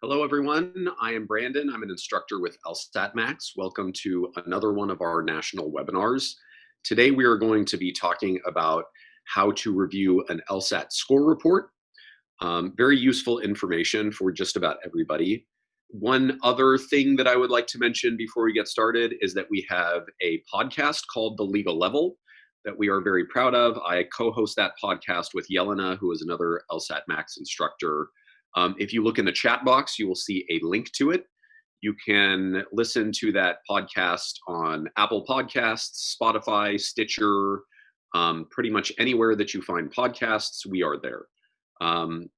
Hello, everyone. I am Brandon. I'm an instructor with LSATMax. Welcome to another one of our national webinars. Today, we are going to be talking about how to review an LSAT score report. Very useful information for just about everybody. One other thing that I would like to mention before we get started is that we have a podcast called The Legal Level that we are very proud of. I co-host that podcast with Yelena, who is another LSATMax instructor. If you look in the chat box, you will see a link to it. You can listen to that podcast on Apple Podcasts, Spotify, Stitcher, pretty much anywhere that you find podcasts, we are there.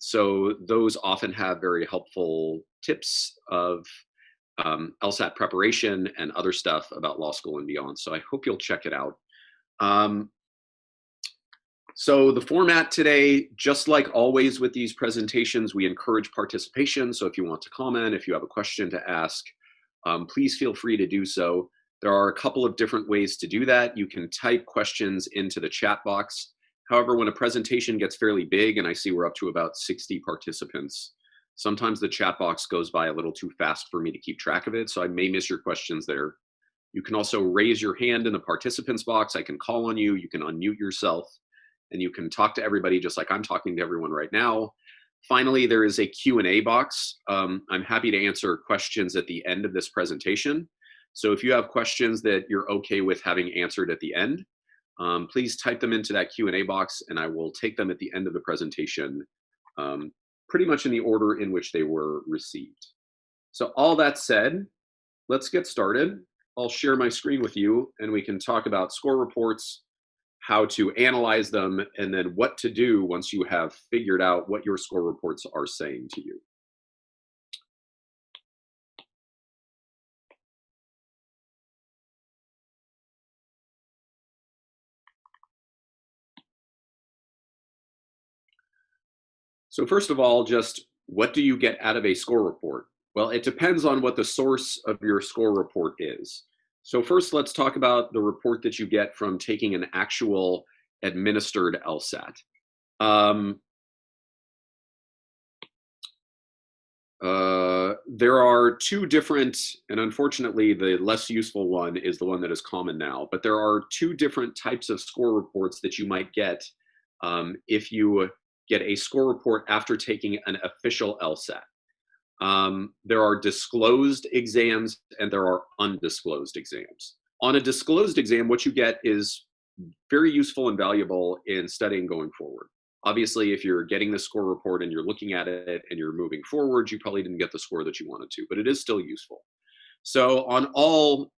So those often have very helpful tips of LSAT preparation and other stuff about law school and beyond. So I hope you'll check it out. So the format today, just like always with these presentations, we encourage participation. So if you want to comment, if you have a question to ask, please feel free to do so. There are a couple of different ways to do that. You can type questions into the chat box. However, when a presentation gets fairly big, and I see we're up to about 60 participants, sometimes the chat box goes by a little too fast for me to keep track of it, so I may miss your questions there. You can also raise your hand in the participants box. I can call on you. You can unmute yourself, and you can talk to everybody just like I'm talking to everyone right now. Finally, there is a Q&A box. I'm happy to answer questions at the end of this presentation. So if you have questions that you're okay with having answered at the end, please type them into that Q&A box, and I will take them at the end of the presentation, pretty much in the order in which they were received. So all that said, let's get started. I'll share my screen with you, and we can talk about score reports, how to analyze them, and then what to do once you have figured out what your score reports are saying to you. So first of all, just what do you get out of a score report? Well, it depends on what the source of your score report is. So first, let's talk about the report that you get from taking an actual administered LSAT. There are two different, and unfortunately the less useful one is the one that is common now, but there are two different types of score reports that you might get if you get a score report after taking an official LSAT. There are disclosed exams and there are undisclosed exams. On a disclosed exam, what you get is very useful and valuable in studying going forward. Obviously, if you're getting the score report and you're looking at it and you're moving forward, you probably didn't get the score that you wanted to, but it is still useful. So on all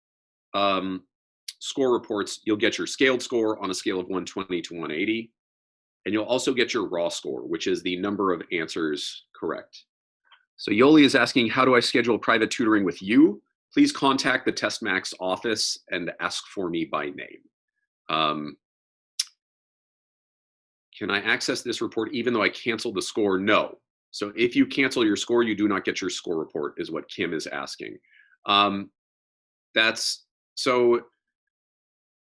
score reports, you'll get your scaled score on a scale of 120 to 180. And you'll also get your raw score, which is the number of answers correct. So Yoli is asking, how do I schedule private tutoring with you? Please contact the TestMax office and ask for me by name. Can I access this report even though I canceled the score? No. So if you cancel your score, you do not get your score report, is what Kim is asking. So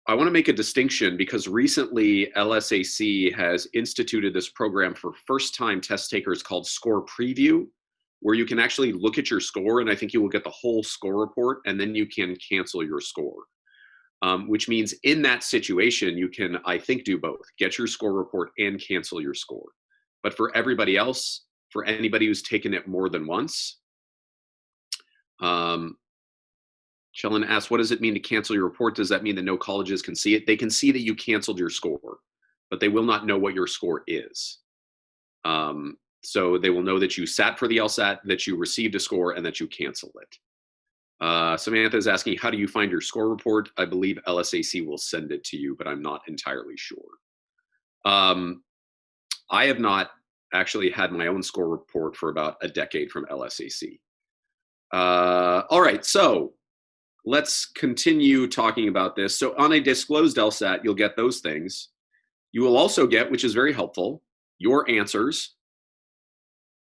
I want to make a distinction because recently LSAC has instituted this program for first-time test takers called Score Preview, where you can actually look at your score, and I think you will get the whole score report, and then you can cancel your score. Which means in that situation, you can, I think, do both. Get your score report and cancel your score. But for everybody else, for anybody who's taken it more than once, Shellen asks, what does it mean to cancel your report? Does that mean that no colleges can see it? They can see that you canceled your score, but they will not know what your score is. So they will know that you sat for the LSAT, that you received a score, and that you canceled it. Samantha is asking, how do you find your score report? I believe LSAC will send it to you, but I'm not entirely sure. I have not actually had my own score report for about a decade from LSAC. All right, so let's continue talking about this. So on a disclosed LSAT, you'll get those things. You will also get, which is very helpful, your answers,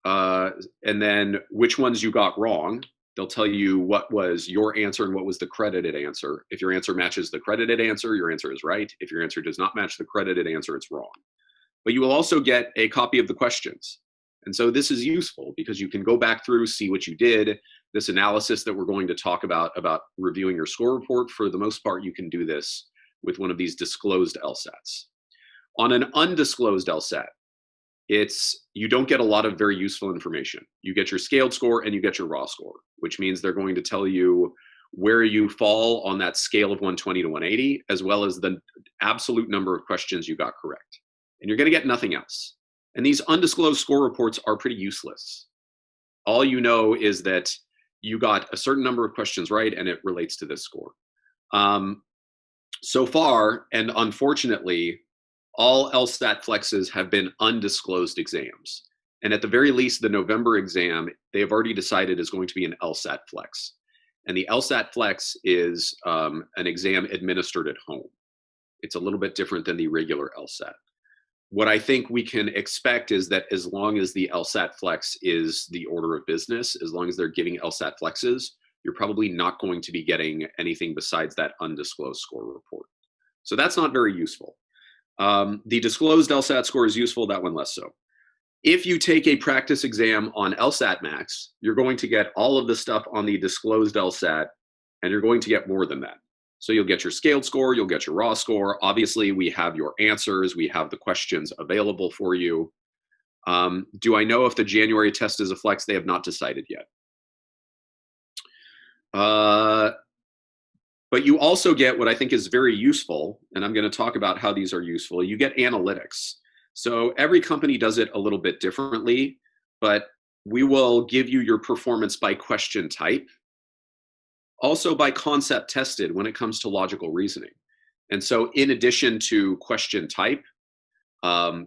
and then which ones you got wrong. They'll tell you what was your answer and what was the credited answer. If your answer matches the credited answer, your answer is right. If your answer does not match the credited answer, it's wrong. But you will also get a copy of the questions. And so this is useful because you can go back through, see what you did. This analysis that we're going to talk about reviewing your score report, for the most part, you can do this with one of these disclosed LSATs. On an undisclosed LSAT, you don't get a lot of very useful information. You get your scaled score and you get your raw score, which means they're going to tell you where you fall on that scale of 120 to 180, as well as the absolute number of questions you got correct. And you're going to get nothing else. And these undisclosed score reports are pretty useless. All you know is that you got a certain number of questions right, and it relates to this score. So far, and unfortunately, all LSAT Flexes have been undisclosed exams. And at the very least, the November exam, they have already decided is going to be an LSAT Flex. And the LSAT Flex is an exam administered at home. It's a little bit different than the regular LSAT. What I think we can expect is that as long as the LSAT Flex is the order of business, as long as they're giving LSAT Flexes, you're probably not going to be getting anything besides that undisclosed score report. So that's not very useful. The disclosed LSAT score is useful, that one less so. If you take a practice exam on LSATMax, you're going to get all of the stuff on the disclosed LSAT, and you're going to get more than that. So you'll get your scaled score, you'll get your raw score. Obviously, we have your answers, we have the questions available for you. Do I know if the January test is a flex? They have not decided yet. But you also get what I think is very useful, and I'm going to talk about how these are useful. You get analytics. So every company does it a little bit differently, but we will give you your performance by question type. Also by concept tested when it comes to logical reasoning. And so in addition to question type,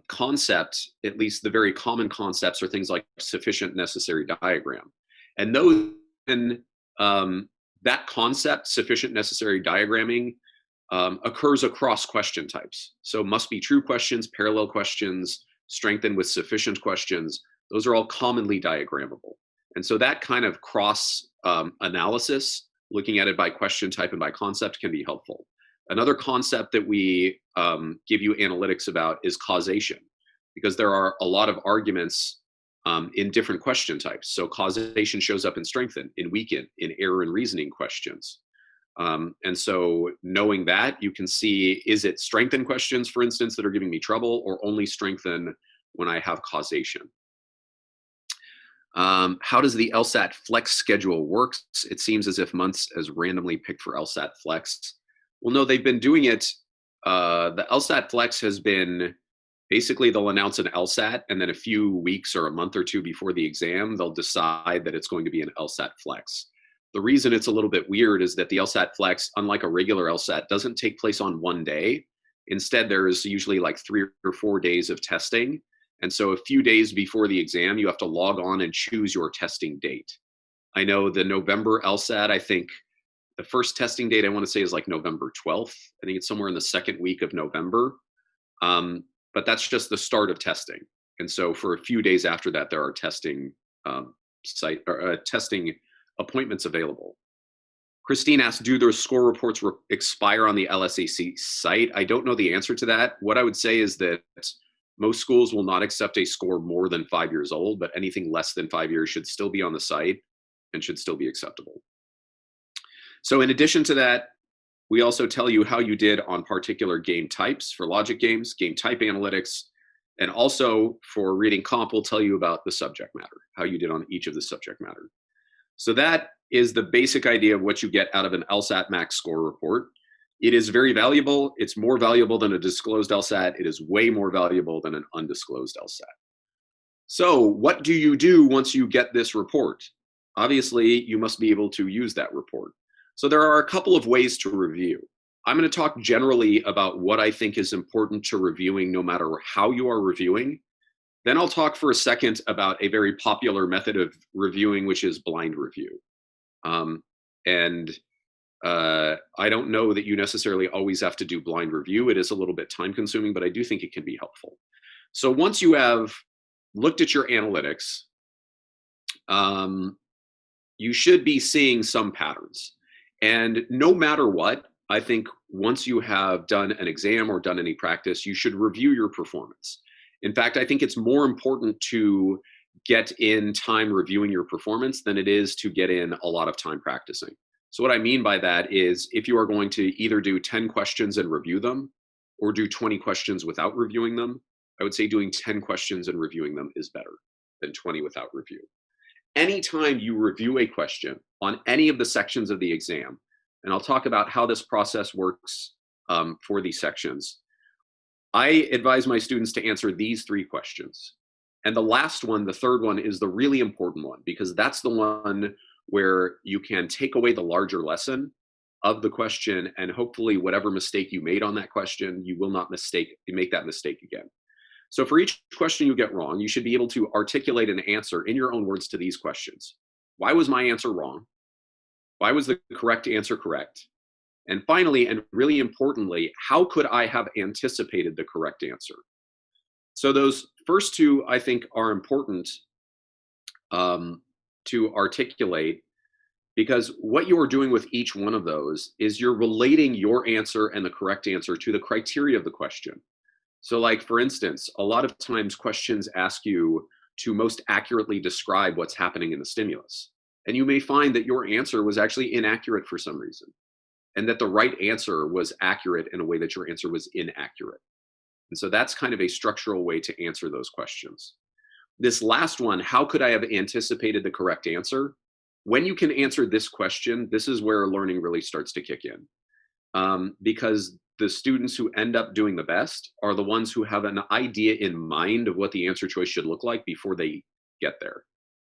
concept, at least the very common concepts, are things like sufficient necessary diagram. And those, that concept, sufficient necessary diagramming, occurs across question types. So must be true questions, parallel questions, strengthened with sufficient questions, those are all commonly diagrammable. And so that kind of cross analysis, looking at it by question type and by concept, can be helpful. Another concept that we give you analytics about is causation, because there are a lot of arguments in different question types. So causation shows up in strengthened, in weakened, in error and reasoning questions. And so knowing that, you can see, is it strengthened questions, for instance, that are giving me trouble, or only strengthen when I have causation? How does the LSAT Flex schedule work? It seems as if months as randomly picked for LSAT Flex. Well, no, they've been doing it. The LSAT Flex has been, basically they'll announce an LSAT, and then a few weeks or a month or two before the exam, they'll decide that it's going to be an LSAT Flex. The reason it's a little bit weird is that the LSAT Flex, unlike a regular LSAT, doesn't take place on one day. Instead, there is usually like 3 or 4 days of testing. And so a few days before the exam, you have to log on and choose your testing date. I know the November LSAT, I think the first testing date I want to say is like November 12th. I think it's somewhere in the second week of November. But that's just the start of testing. And so for a few days after that, there are testing testing appointments available. Christine asked, do those score reports expire on the LSAC site? I don't know the answer to that. What I would say is that most schools will not accept a score more than 5 years old, but anything less than 5 years should still be on the site and should still be acceptable. So in addition to that, we also tell you how you did on particular game types for logic games, game type analytics, and also for reading comp, we'll tell you about the subject matter, how you did on each of the subject matter. So that is the basic idea of what you get out of an LSATMax score report. It is very valuable. It's more valuable than a disclosed LSAT. It is way more valuable than an undisclosed LSAT. So what do you do once you get this report? Obviously, you must be able to use that report. So there are a couple of ways to review. I'm going to talk generally about what I think is important to reviewing no matter how you are reviewing. Then I'll talk for a second about a very popular method of reviewing, which is blind review. I don't know that you necessarily always have to do blind review. It is a little bit time consuming, but I do think it can be helpful. So once you have looked at your analytics, you should be seeing some patterns. And no matter what, I think once you have done an exam or done any practice, you should review your performance. In fact, I think it's more important to get in time reviewing your performance than it is to get in a lot of time practicing. So what I mean by that is if you are going to either do 10 questions and review them or do 20 questions without reviewing them, I would say doing 10 questions and reviewing them is better than 20 without review. Anytime you review a question on any of the sections of the exam, and I'll talk about how this process works for these sections, I advise my students to answer these 3 questions. And the last one, the third one, is the really important one, because that's the one where you can take away the larger lesson of the question, and hopefully whatever mistake you made on that question, you will not make that mistake again. So for each question you get wrong, you should be able to articulate an answer in your own words to these questions. Why was my answer wrong? Why was the correct answer correct? And finally, and really importantly, how could I have anticipated the correct answer? So those first 2, I think, are important to articulate, because what you are doing with each one of those is you're relating your answer and the correct answer to the criteria of the question. So like, for instance, a lot of times questions ask you to most accurately describe what's happening in the stimulus. And you may find that your answer was actually inaccurate for some reason, and that the right answer was accurate in a way that your answer was inaccurate. And so that's kind of a structural way to answer those questions. This last one, how could I have anticipated the correct answer? When you can answer this question, this is where learning really starts to kick in. Because the students who end up doing the best are the ones who have an idea in mind of what the answer choice should look like before they get there.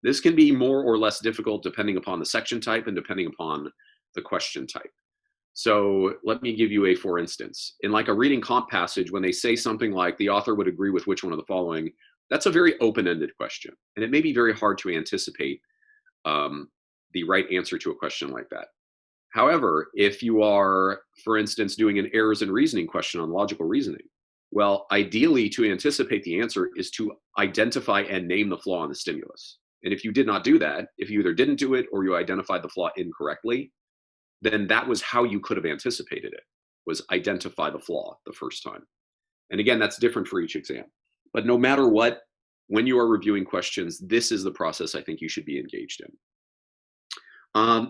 This can be more or less difficult depending upon the section type and depending upon the question type. So let me give you a for instance. In like a reading comp passage, when they say something like the author would agree with which one of the following, that's a very open-ended question. And it may be very hard to anticipate the right answer to a question like that. However, if you are, for instance, doing an errors in reasoning question on logical reasoning, well, ideally to anticipate the answer is to identify and name the flaw in the stimulus. And if you did not do that, if you either didn't do it or you identified the flaw incorrectly, then that was how you could have anticipated it, was identify the flaw the first time. And again, that's different for each exam. But no matter what, when you are reviewing questions, this is the process I think you should be engaged in.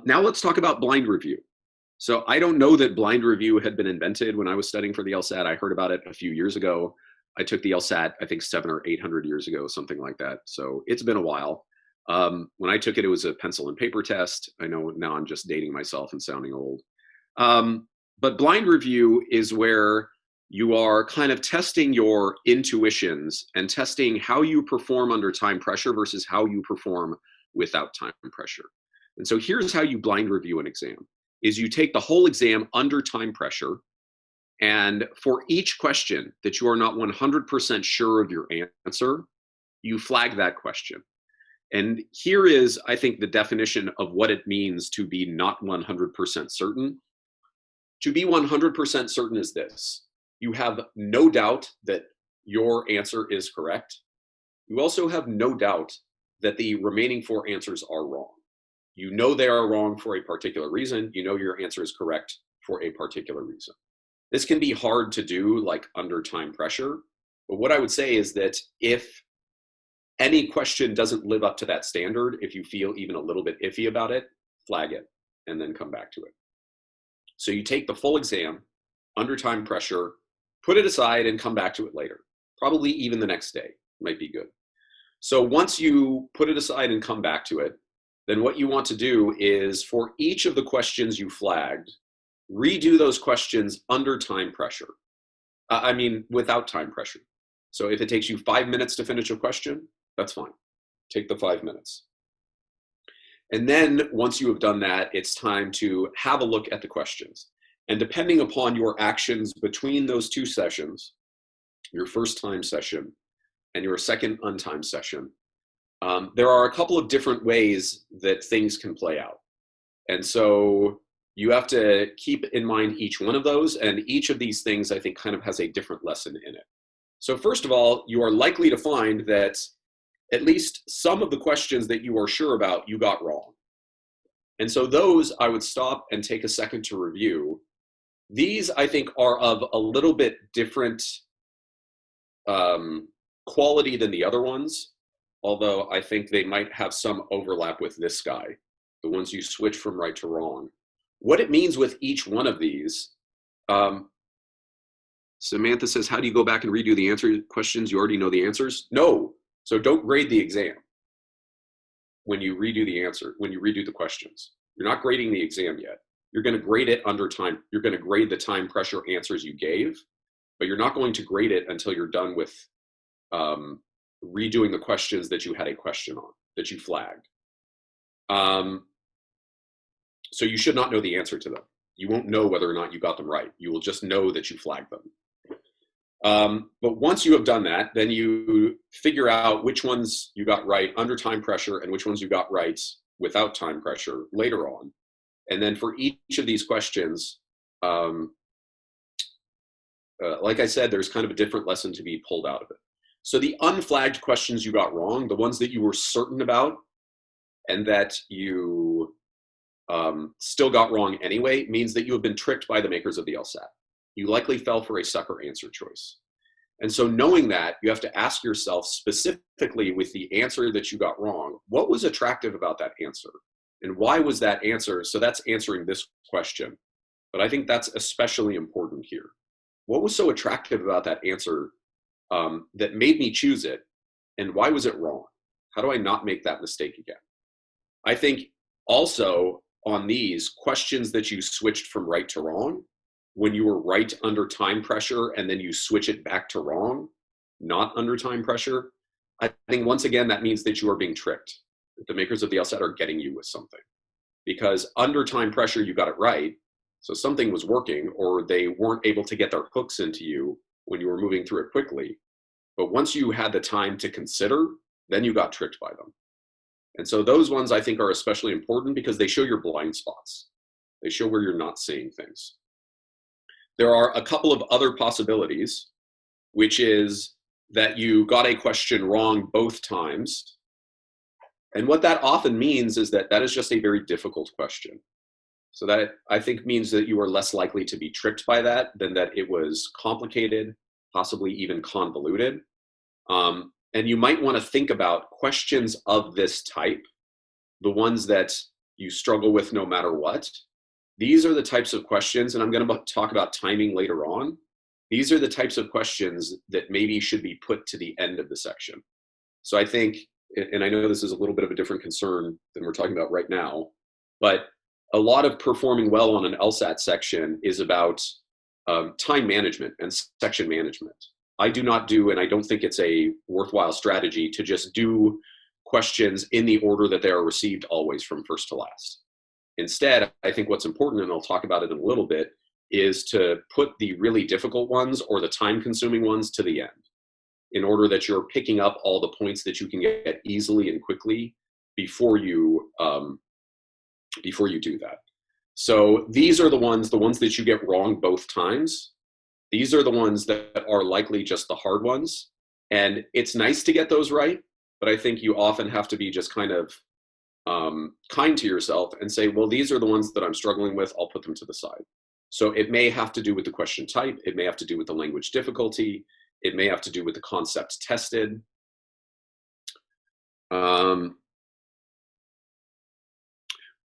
Now let's talk about blind review. So I don't know that blind review had been invented when I was studying for the LSAT. I heard about it a few years ago. I took the LSAT, I think 700 or 800 years ago, something like that. So it's been a while. When I took it, it was a pencil and paper test. I know now I'm just dating myself and sounding old. But blind review is where you are kind of testing your intuitions and testing how you perform under time pressure versus how you perform without time pressure. And so here's how you blind review an exam, is you take the whole exam under time pressure, and for each question that you are not 100% sure of your answer, you flag that question. And here is, I think, the definition of what it means to be not 100% certain. To be 100% certain is this: you have no doubt that your answer is correct. You also have no doubt that the remaining 4 answers are wrong. You know they are wrong for a particular reason. You know your answer is correct for a particular reason. This can be hard to do, like under time pressure. But what I would say is that if any question doesn't live up to that standard, if you feel even a little bit iffy about it, flag it and then come back to it. So you take the full exam under time pressure, put it aside and come back to it later. Probably even the next day might be good. So once you put it aside and come back to it, then what you want to do is, for each of the questions you flagged, redo those questions under time pressure. Without time pressure. So if it takes you 5 minutes to finish a question, that's fine. Take the 5 minutes. And then once you have done that, it's time to have a look at the questions. And depending upon your actions between those 2 sessions, your first time session and your second untimed session, there are a couple of different ways that things can play out. And so you have to keep in mind each one of those, and each of these things, I think, kind of has a different lesson in it. So first of all, you are likely to find that at least some of the questions that you are sure about, you got wrong. And so those I would stop and take a second to review. These, I think, are of a little bit different quality than the other ones. although I think they might have some overlap with this guy, the ones you switch from right to wrong. What it means with each one of these, Samantha says, how do you go back and redo the answer questions? You already know the answers? No, so don't grade the exam when you redo the questions. You're not grading the exam yet. You're gonna grade it under time. You're gonna grade the time pressure answers you gave, but you're not going to grade it until you're done with redoing the questions that you had a question on, that you flagged. So you should not know the answer to them. You won't know whether or not you got them right. You will just know that you flagged them. But once you have done that, then you figure out which ones you got right under time pressure and which ones you got right without time pressure later on. And then for each of these questions, like I said, there's kind of a different lesson to be pulled out of it. So the unflagged questions you got wrong, the ones that you were certain about and that you still got wrong anyway, means that you have been tricked by the makers of the LSAT. You likely fell for a sucker answer choice. And so knowing that, you have to ask yourself specifically with the answer that you got wrong, what was attractive about that answer? And why was that answer? So that's answering this question. But I think that's especially important here. What was so attractive about that answer that made me choose it? And why was it wrong? How do I not make that mistake again? I think also on these questions that you switched from right to wrong, when you were right under time pressure and then you switch it back to wrong, not under time pressure, I think once again, that means that you are being tricked. The makers of the LSAT are getting you with something. Because under time pressure, you got it right, so something was working, or they weren't able to get their hooks into you when you were moving through it quickly. But once you had the time to consider, then you got tricked by them. And so those ones I think are especially important because they show your blind spots. They show where you're not seeing things. There are a couple of other possibilities, which is that you got a question wrong both times. And what that often means is that that is just a very difficult question. So that I think means that you are less likely to be tricked by that than that it was complicated, possibly even convoluted. And you might want to think about questions of this type, the ones that you struggle with no matter what. These are the types of questions, and I'm going to talk about timing later on. These are the types of questions that maybe should be put to the end of the section. So I think, and I know this is a little bit of a different concern than we're talking about right now, but a lot of performing well on an LSAT section is about time management and section management. I do not do, and I don't think it's a worthwhile strategy to just do questions in the order that they are received always from first to last. Instead, I think what's important, and I'll talk about it in a little bit, is to put the really difficult ones or the time-consuming ones to the end in order that you're picking up all the points that you can get easily and quickly before you do that. So these are the ones that you get wrong both times. These are the ones that are likely just the hard ones. And it's nice to get those right, but I think you often have to be just kind of kind to yourself and say, well, these are the ones that I'm struggling with, I'll put them to the side. So it may have to do with the question type, it may have to do with the language difficulty, it may have to do with the concepts tested.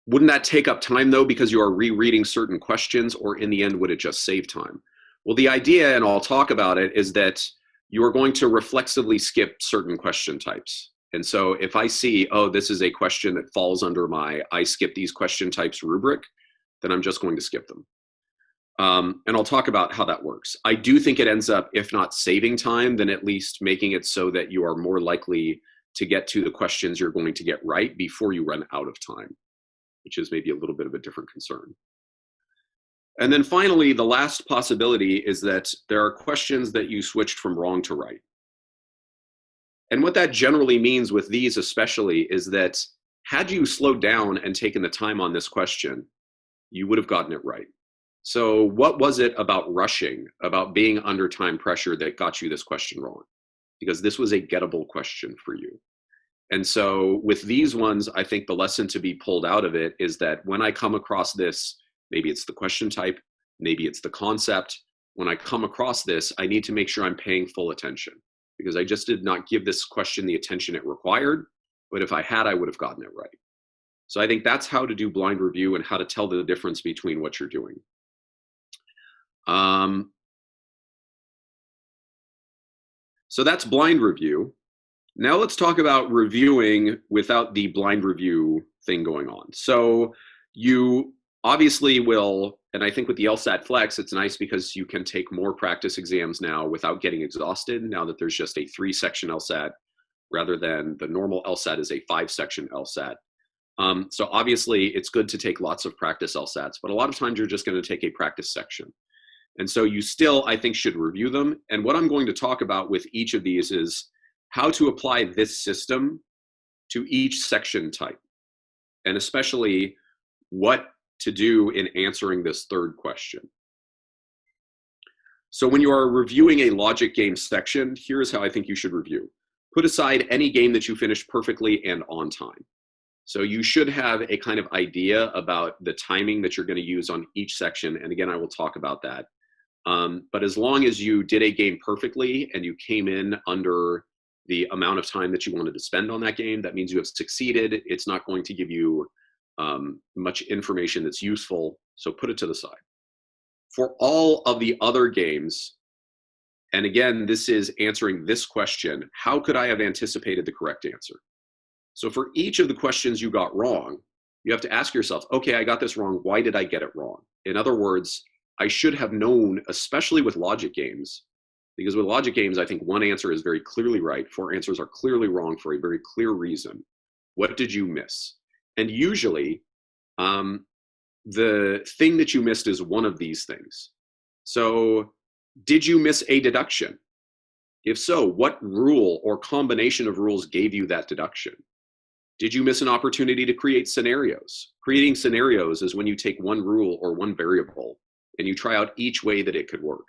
Wouldn't that take up time though, because you are rereading certain questions, or in the end, would it just save time? Well, the idea, and I'll talk about it, is that you are going to reflexively skip certain question types. And so if I see, oh, this is a question that falls under my I skip these question types rubric, then I'm just going to skip them. And I'll talk about how that works. I do think it ends up, if not saving time, then at least making it so that you are more likely to get to the questions you're going to get right before you run out of time, which is maybe a little bit of a different concern. And then finally, the last possibility is that there are questions that you switched from wrong to right. And what that generally means with these especially is that had you slowed down and taken the time on this question, you would have gotten it right. So what was it about rushing, about being under time pressure that got you this question wrong? Because this was a gettable question for you. And so with these ones, I think the lesson to be pulled out of it is that when I come across this, maybe it's the question type, maybe it's the concept, when I come across this, I need to make sure I'm paying full attention, because I just did not give this question the attention it required, but if I had, I would have gotten it right. So I think that's how to do blind review and how to tell the difference between what you're doing. So that's blind review. Now let's talk about reviewing without the blind review thing going on. So you obviously will, and I think with the LSAT Flex, it's nice because you can take more practice exams now without getting exhausted, now that there's just a 3-section LSAT rather than the normal LSAT is a 5-section LSAT. So obviously it's good to take lots of practice LSATs, but a lot of times you're just going to take a practice section. And so you still, I think, should review them. And what I'm going to talk about with each of these is how to apply this system to each section type, and especially what to do in answering this third question. So when you are reviewing a logic game section, here's how I think you should review. Put aside any game that you finished perfectly and on time. So you should have a kind of idea about the timing that you're going to use on each section. And again, I will talk about that. But as long as you did a game perfectly and you came in under the amount of time that you wanted to spend on that game, that means you have succeeded. It's not going to give you much information that's useful, so put it to the side. For all of the other games, and again, this is answering this question, how could I have anticipated the correct answer? So for each of the questions you got wrong, you have to ask yourself, okay, I got this wrong, why did I get it wrong? In other words, I should have known, especially with logic games, because with logic games, I think one answer is very clearly right, 4 answers are clearly wrong for a very clear reason. What did you miss? And usually, the thing that you missed is one of these things. So, did you miss a deduction? If so, what rule or combination of rules gave you that deduction? Did you miss an opportunity to create scenarios? Creating scenarios is when you take one rule or one variable and you try out each way that it could work.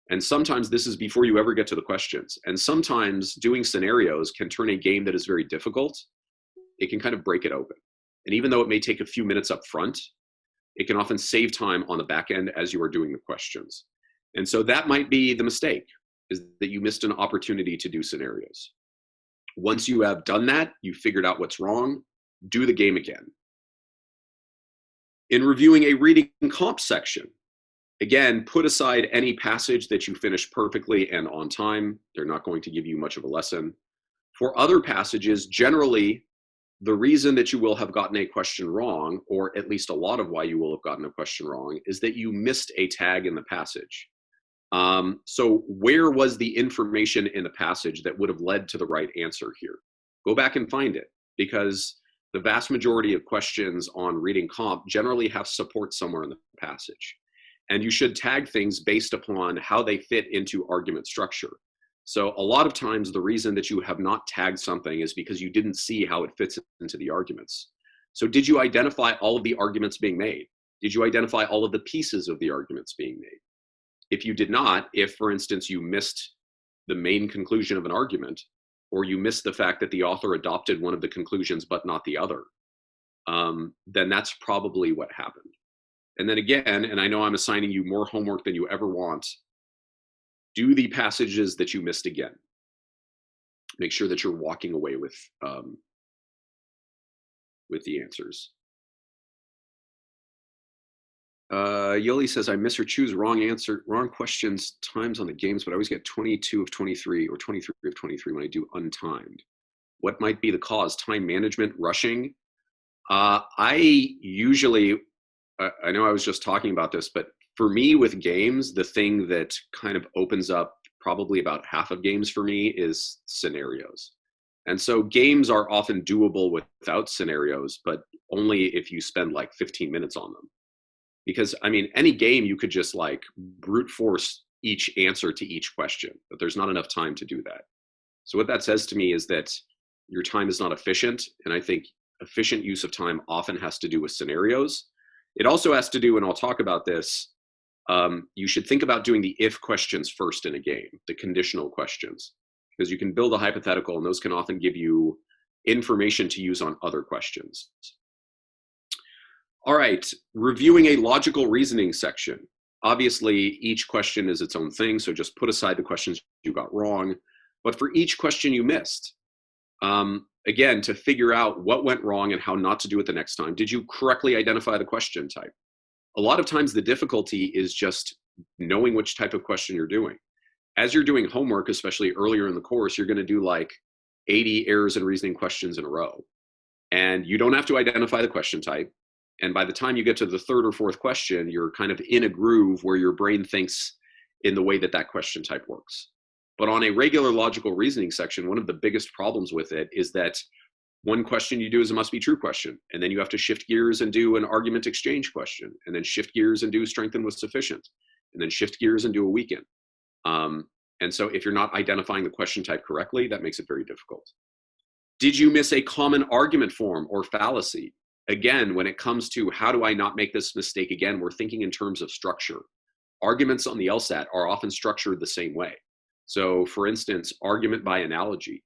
And sometimes this is before you ever get to the questions. And sometimes doing scenarios can turn a game that is very difficult, it can kind of break it open. And even though it may take a few minutes up front, it can often save time on the back end as you are doing the questions. And so that might be the mistake, is that you missed an opportunity to do scenarios. Once you have done that, you figured out what's wrong, do the game again. In reviewing a reading comp section, again, put aside any passage that you finished perfectly and on time. They're not going to give you much of a lesson. For other passages, generally, the reason that you will have gotten a question wrong, or at least a lot of why you will have gotten a question wrong, is that you missed a tag in the passage. So where was the information in the passage that would have led to the right answer here? Go back and find it, because the vast majority of questions on reading comp generally have support somewhere in the passage. And you should tag things based upon how they fit into argument structure. So a lot of times the reason that you have not tagged something is because you didn't see how it fits into the arguments. So did you identify all of the arguments being made? Did you identify all of the pieces of the arguments being made? If you did not, if for instance you missed the main conclusion of an argument, or you missed the fact that the author adopted one of the conclusions but not the other, then that's probably what happened. And then again, and I know I'm assigning you more homework than you ever want, do the passages that you missed again. Make sure that you're walking away with the answers. Yoli says, I miss or choose wrong questions times on the games, but I always get 22 of 23 or 23 of 23 when I do untimed. What might be the cause? Time management, rushing? I usually, I know I was just talking about this, but for me with games, the thing that kind of opens up probably about half of games for me is scenarios. And so games are often doable without scenarios, but only if you spend like 15 minutes on them. Because I mean, any game you could just like brute force each answer to each question, but there's not enough time to do that. So what that says to me is that your time is not efficient. And I think efficient use of time often has to do with scenarios. It also has to do, and I'll talk about this, you should think about doing the if questions first in a game, the conditional questions, because you can build a hypothetical and those can often give you information to use on other questions. All right, reviewing a logical reasoning section. Obviously, each question is its own thing, so just put aside the questions you got wrong. but for each question you missed, again, to figure out what went wrong and how not to do it the next time. Did you correctly identify the question type? A lot of times the difficulty is just knowing which type of question you're doing. As you're doing homework, especially earlier in the course, you're going to do like 80 errors and reasoning questions in a row. And you don't have to identify the question type. And by the time you get to the third or fourth question, you're kind of in a groove where your brain thinks in the way that that question type works. But on a regular logical reasoning section, one of the biggest problems with it is that one question you do is a must be true question. And then you have to shift gears and do an argument exchange question, and then shift gears and do strengthen with sufficient, and then shift gears and do a weaken. And so if you're not identifying the question type correctly, that makes it very difficult. Did you miss a common argument form or fallacy? Again, when it comes to how do I not make this mistake again, we're thinking in terms of structure. Arguments on the LSAT are often structured the same way. So for instance, argument by analogy.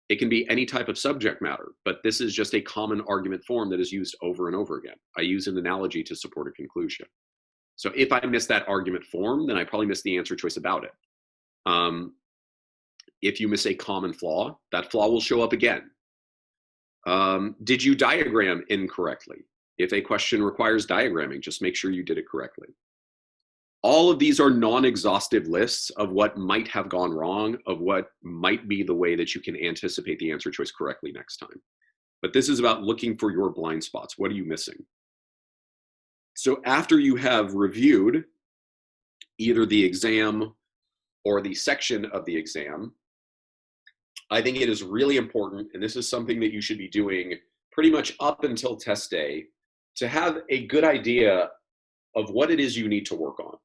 It can be any type of subject matter, but this is just a common argument form that is used over and over again. I use an analogy to support a conclusion. So if I miss that argument form, then I probably miss the answer choice about it. If you miss a common flaw, that flaw will show up again. Did you diagram incorrectly? If a question requires diagramming, just make sure you did it correctly. All of these are non-exhaustive lists of what might have gone wrong, of what might be the way that you can anticipate the answer choice correctly next time. But this is about looking for your blind spots. What are you missing? So after you have reviewed either the exam or the section of the exam, I think it is really important, and this is something that you should be doing pretty much up until test day, to have a good idea of what it is you need to work on.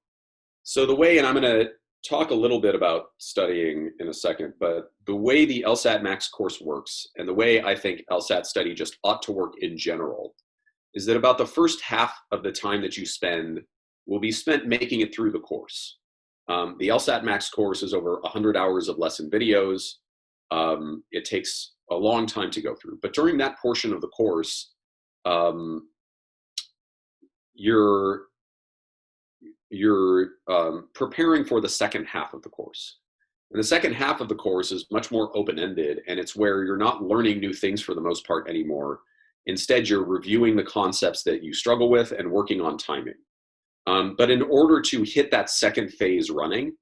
So the way, and I'm going to talk a little bit about studying in a second, but the way the LSATMax course works, and the way I think LSAT study just ought to work in general, is that about the first half of the time that you spend will be spent making it through the course. The LSATMax course is over 100 hours of lesson videos. It takes a long time to go through, but during that portion of the course, you're preparing for the second half of the course. And the second half of the course is much more open-ended, and it's where you're not learning new things for the most part anymore. Instead, you're reviewing the concepts that you struggle with and working on timing. But in order to hit that second phase running,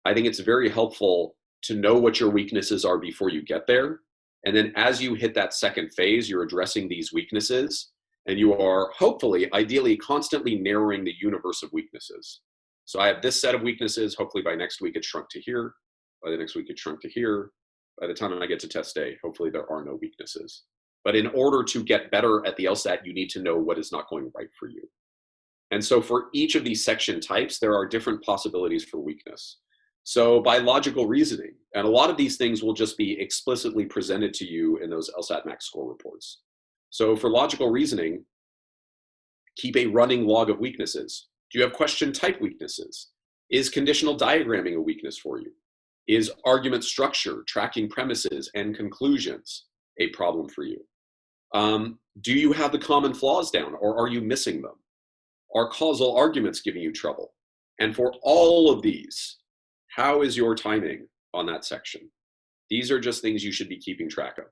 I think it's very helpful to know what your weaknesses are before you get there. And then as you hit that second phase, you're addressing these weaknesses, and you are hopefully, ideally, constantly narrowing the universe of weaknesses. So I have this set of weaknesses. Hopefully by next week, it's shrunk to here. By the next week, it's shrunk to here. By the time I get to test day, hopefully there are no weaknesses. But in order to get better at the LSAT, you need to know what is not going right for you. And so for each of these section types, there are different possibilities for weakness. So by logical reasoning, and a lot of these things will just be explicitly presented to you in those LSATMax score reports. So for logical reasoning, keep a running log of weaknesses. Do you have question type weaknesses? Is conditional diagramming a weakness for you? Is argument structure, tracking premises and conclusions a problem for you? Do you have the common flaws down, or are you missing them? Are causal arguments giving you trouble? And for all of these, how is your timing on that section? These are just things you should be keeping track of.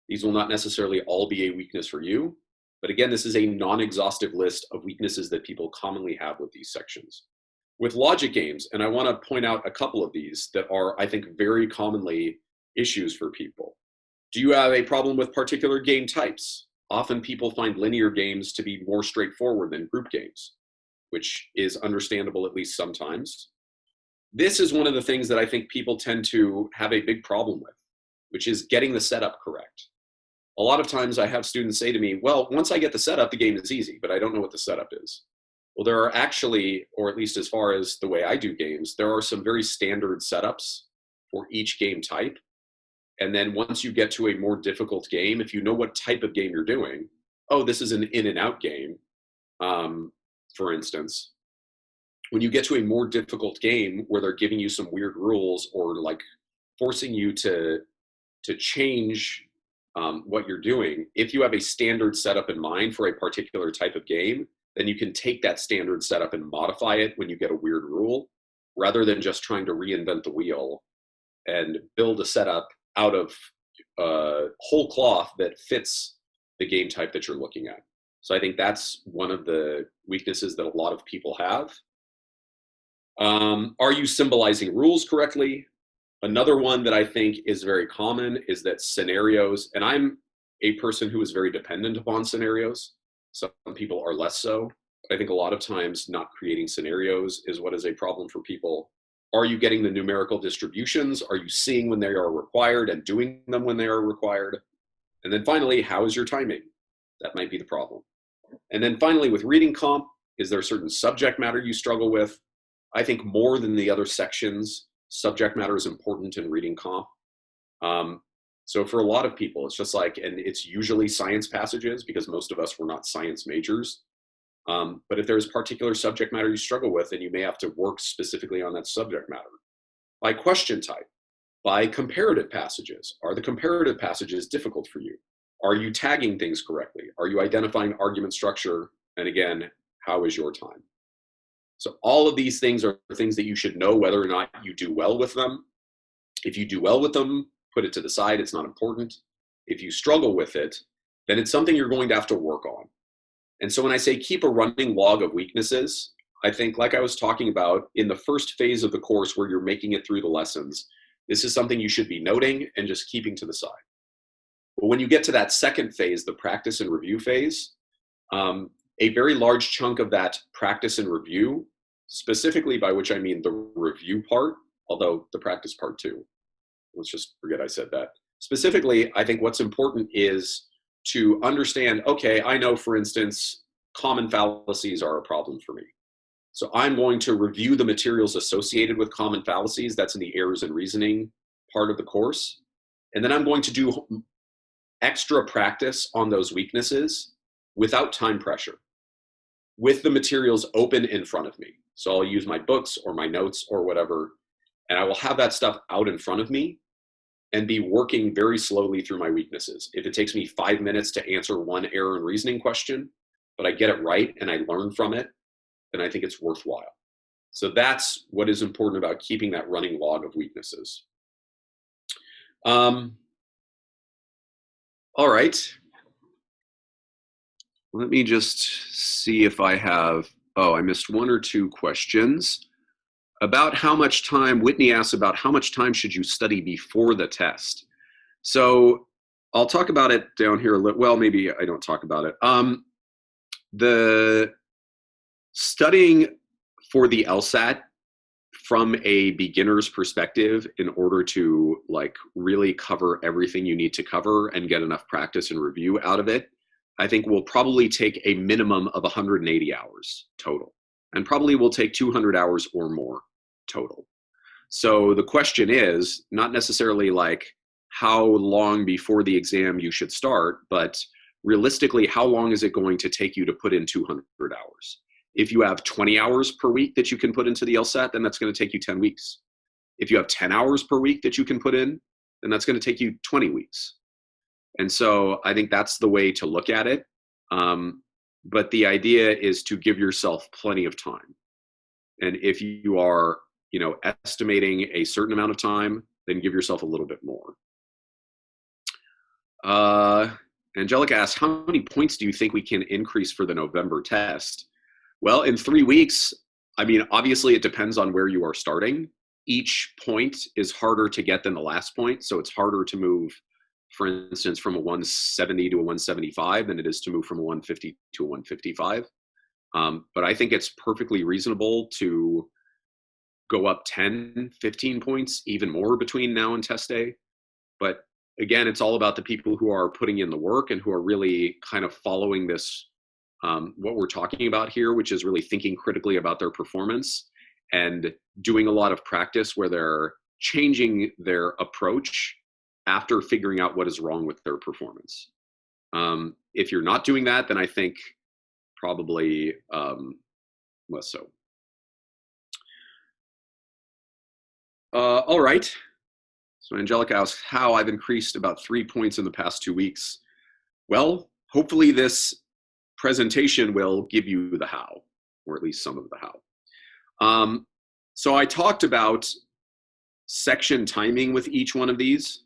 These will not necessarily all be a weakness for you, but again, this is a non-exhaustive list of weaknesses that people commonly have with these sections. With logic games, and I want to point out a couple of these that are, I think, very commonly issues for people. Do you have a problem with particular game types? Often people find linear games to be more straightforward than group games, which is understandable at least sometimes. This is one of the things that I think people tend to have a big problem with, which is getting the setup correct. A lot of times I have students say to me, well, once I get the setup, the game is easy, but I don't know what the setup is. Well, there are actually, or at least as far as the way I do games, there are some very standard setups for each game type. And then once you get to a more difficult game, if you know what type of game you're doing, oh, this is an in and out game, for instance. When you get to a more difficult game where they're giving you some weird rules or like forcing you to change what you're doing, if you have a standard setup in mind for a particular type of game, then you can take that standard setup and modify it when you get a weird rule, rather than just trying to reinvent the wheel and build a setup out of whole cloth that fits the game type that you're looking at. So I think that's one of the weaknesses that a lot of people have. Are you symbolizing rules correctly? Another one that I think is very common is that scenarios, and I'm a person who is very dependent upon scenarios. Some people are less so. I think a lot of times not creating scenarios is what is a problem for people. Are you getting the numerical distributions? Are you seeing when they are required and doing them when they are required? And then finally, how is your timing? That might be the problem. And then finally, with reading comp, is there a certain subject matter you struggle with? I think more than the other sections, subject matter is important in reading comp. So for a lot of people, it's just like, and it's usually science passages because most of us were not science majors. But if there's particular subject matter you struggle with, then you may have to work specifically on that subject matter. By question type, by comparative passages. Are the comparative passages difficult for you? Are you tagging things correctly? Are you identifying argument structure? And again, how is your time? So all of these things are things that you should know whether or not you do well with them. If you do well with them, put it to the side, it's not important. If you struggle with it, then it's something you're going to have to work on. And so when I say keep a running log of weaknesses, I think like I was talking about in the first phase of the course where you're making it through the lessons, this is something you should be noting and just keeping to the side. But when you get to that second phase, the practice and review phase, a very large chunk of that practice and review, specifically by which I mean the review part, although the practice part too. Let's just forget I said that. Specifically, I think what's important is to understand, okay, I know, for instance, common fallacies are a problem for me. So I'm going to review the materials associated with common fallacies. That's in the errors in reasoning part of the course. And then I'm going to do extra practice on those weaknesses without time pressure, with the materials open in front of me. So I'll use my books or my notes or whatever, and I will have that stuff out in front of me and be working very slowly through my weaknesses. If it takes me 5 minutes to answer one error in reasoning question, but I get it right and I learn from it, then I think it's worthwhile. So that's what is important about keeping that running log of weaknesses. All right. Let me just see if I have, I missed one or two questions. About how much time, Whitney asks about how much time should you study before the test? So I'll talk about it down here a little, well, maybe I don't talk about it. The studying for the LSAT from a beginner's perspective in order to like really cover everything you need to cover and get enough practice and review out of it, I think will probably take a minimum of 180 hours total, and probably will take 200 hours or more total. So the question is not necessarily like how long before the exam you should start, but realistically, how long is it going to take you to put in 200 hours? If you have 20 hours per week that you can put into the LSAT, then that's going to take you 10 weeks. If you have 10 hours per week that you can put in, then that's going to take you 20 weeks. And so I think that's the way to look at it. But the idea is to give yourself plenty of time. And if you are, estimating a certain amount of time, then give yourself a little bit more. Angelica asks, how many points do you think we can increase for the November test? Well, in 3 weeks, obviously it depends on where you are starting. Each point is harder to get than the last point. So it's harder to move, for instance, from a 170 to a 175 than it is to move from a 150 to a 155. But I think it's perfectly reasonable to go up 10, 15 points, even more between now and test day. But again, it's all about the people who are putting in the work and who are really kind of following this, what we're talking about here, which is really thinking critically about their performance and doing a lot of practice where they're changing their approach after figuring out what is wrong with their performance. If you're not doing that, then I think probably less so. All right. So Angelica asks how I've increased about 3 points in the past 2 weeks. Well, hopefully this presentation will give you the how, or at least some of the how. So I talked about section timing with each one of these.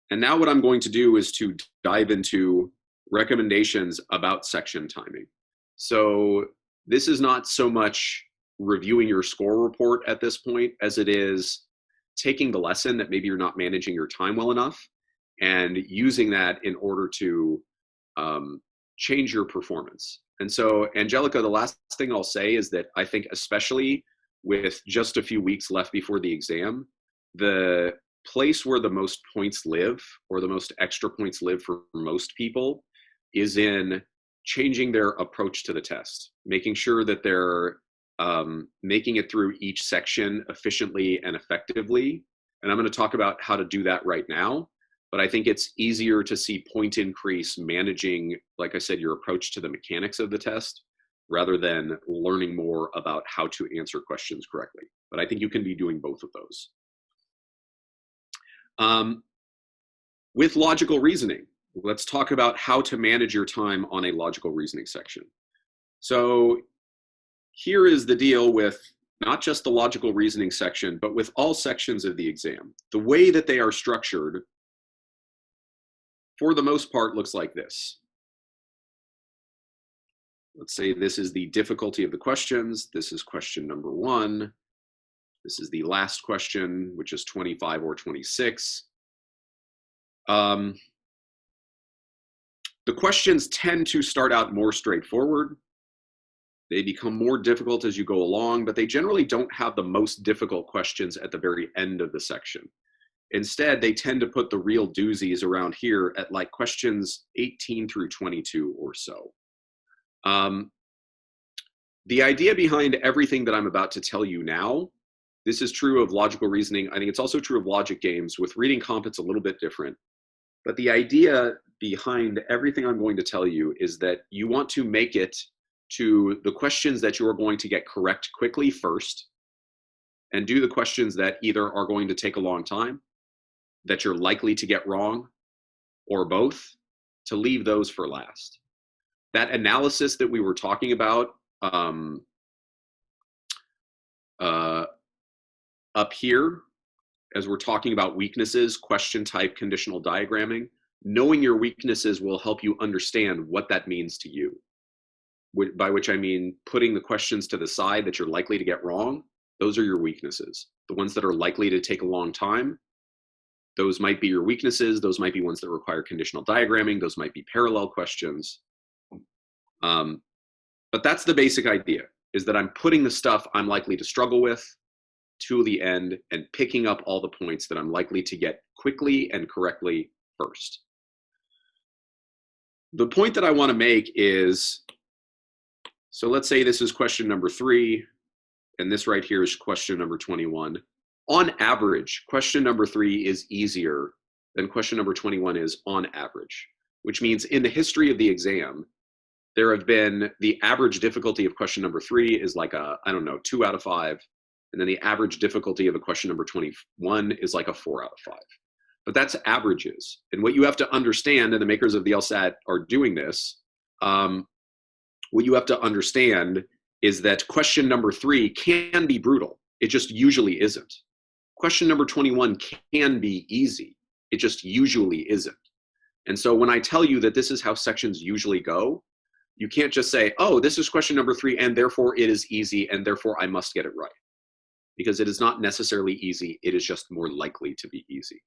And now what I'm going to do is to dive into recommendations about section timing. So this is not so much reviewing your score report at this point as it is taking the lesson that maybe you're not managing your time well enough and using that in order to change your performance. And so, Angelica, the last thing I'll say is that I think especially with just a few weeks left before the exam, the place where the most points live, or the most extra points live for most people, is in changing their approach to the test, making sure that they're making it through each section efficiently and effectively. And I'm going to talk about how to do that right now. But I think it's easier to see point increase managing, like I said, your approach to the mechanics of the test, rather than learning more about how to answer questions correctly. But I think you can be doing both of those. With logical reasoning, let's talk about how to manage your time on a logical reasoning section. So here is the deal with not just the logical reasoning section, but with all sections of the exam. The way that they are structured, for the most part, looks like this. Let's say this is the difficulty of the questions. This is question number 1. This is the last question, which is 25 or 26. The questions tend to start out more straightforward. They become more difficult as you go along, but they generally don't have the most difficult questions at the very end of the section. Instead, they tend to put the real doozies around here at like questions 18 through 22 or so. The idea behind everything that I'm about to tell you now, this is true of logical reasoning. I think it's also true of logic games. With reading comp, it's a little bit different. But the idea behind everything I'm going to tell you is that you want to make it to the questions that you are going to get correct quickly first, and do the questions that either are going to take a long time, that you're likely to get wrong, or both, to leave those for last. That analysis that we were talking about up here, as we're talking about weaknesses, question type, conditional diagramming, knowing your weaknesses will help you understand what that means to you. By which I mean putting the questions to the side that you're likely to get wrong. Those are your weaknesses. The ones that are likely to take a long time, those might be your weaknesses. Those might be ones that require conditional diagramming. Those might be parallel questions. But that's the basic idea, is that I'm putting the stuff I'm likely to struggle with to the end and picking up all the points that I'm likely to get quickly and correctly first. The point that I want to make is, so let's say this is question number 3, and this right here is question number 21. On average, question number 3 is easier than question number 21 is on average, which means in the history of the exam, there have been, the average difficulty of question number 3 is like a, I don't know, 2 out of 5. And then the average difficulty of a question number 21 is like a 4 out of 5. But that's averages. And what you have to understand, and the makers of the LSAT are doing this, what you have to understand is that question number 3 can be brutal. It just usually isn't. Question number 21 can be easy. It just usually isn't. And so when I tell you that this is how sections usually go, you can't just say, oh, this is question number 3, and therefore it is easy, and therefore I must get it right. Because it is not necessarily easy, it is just more likely to be easy.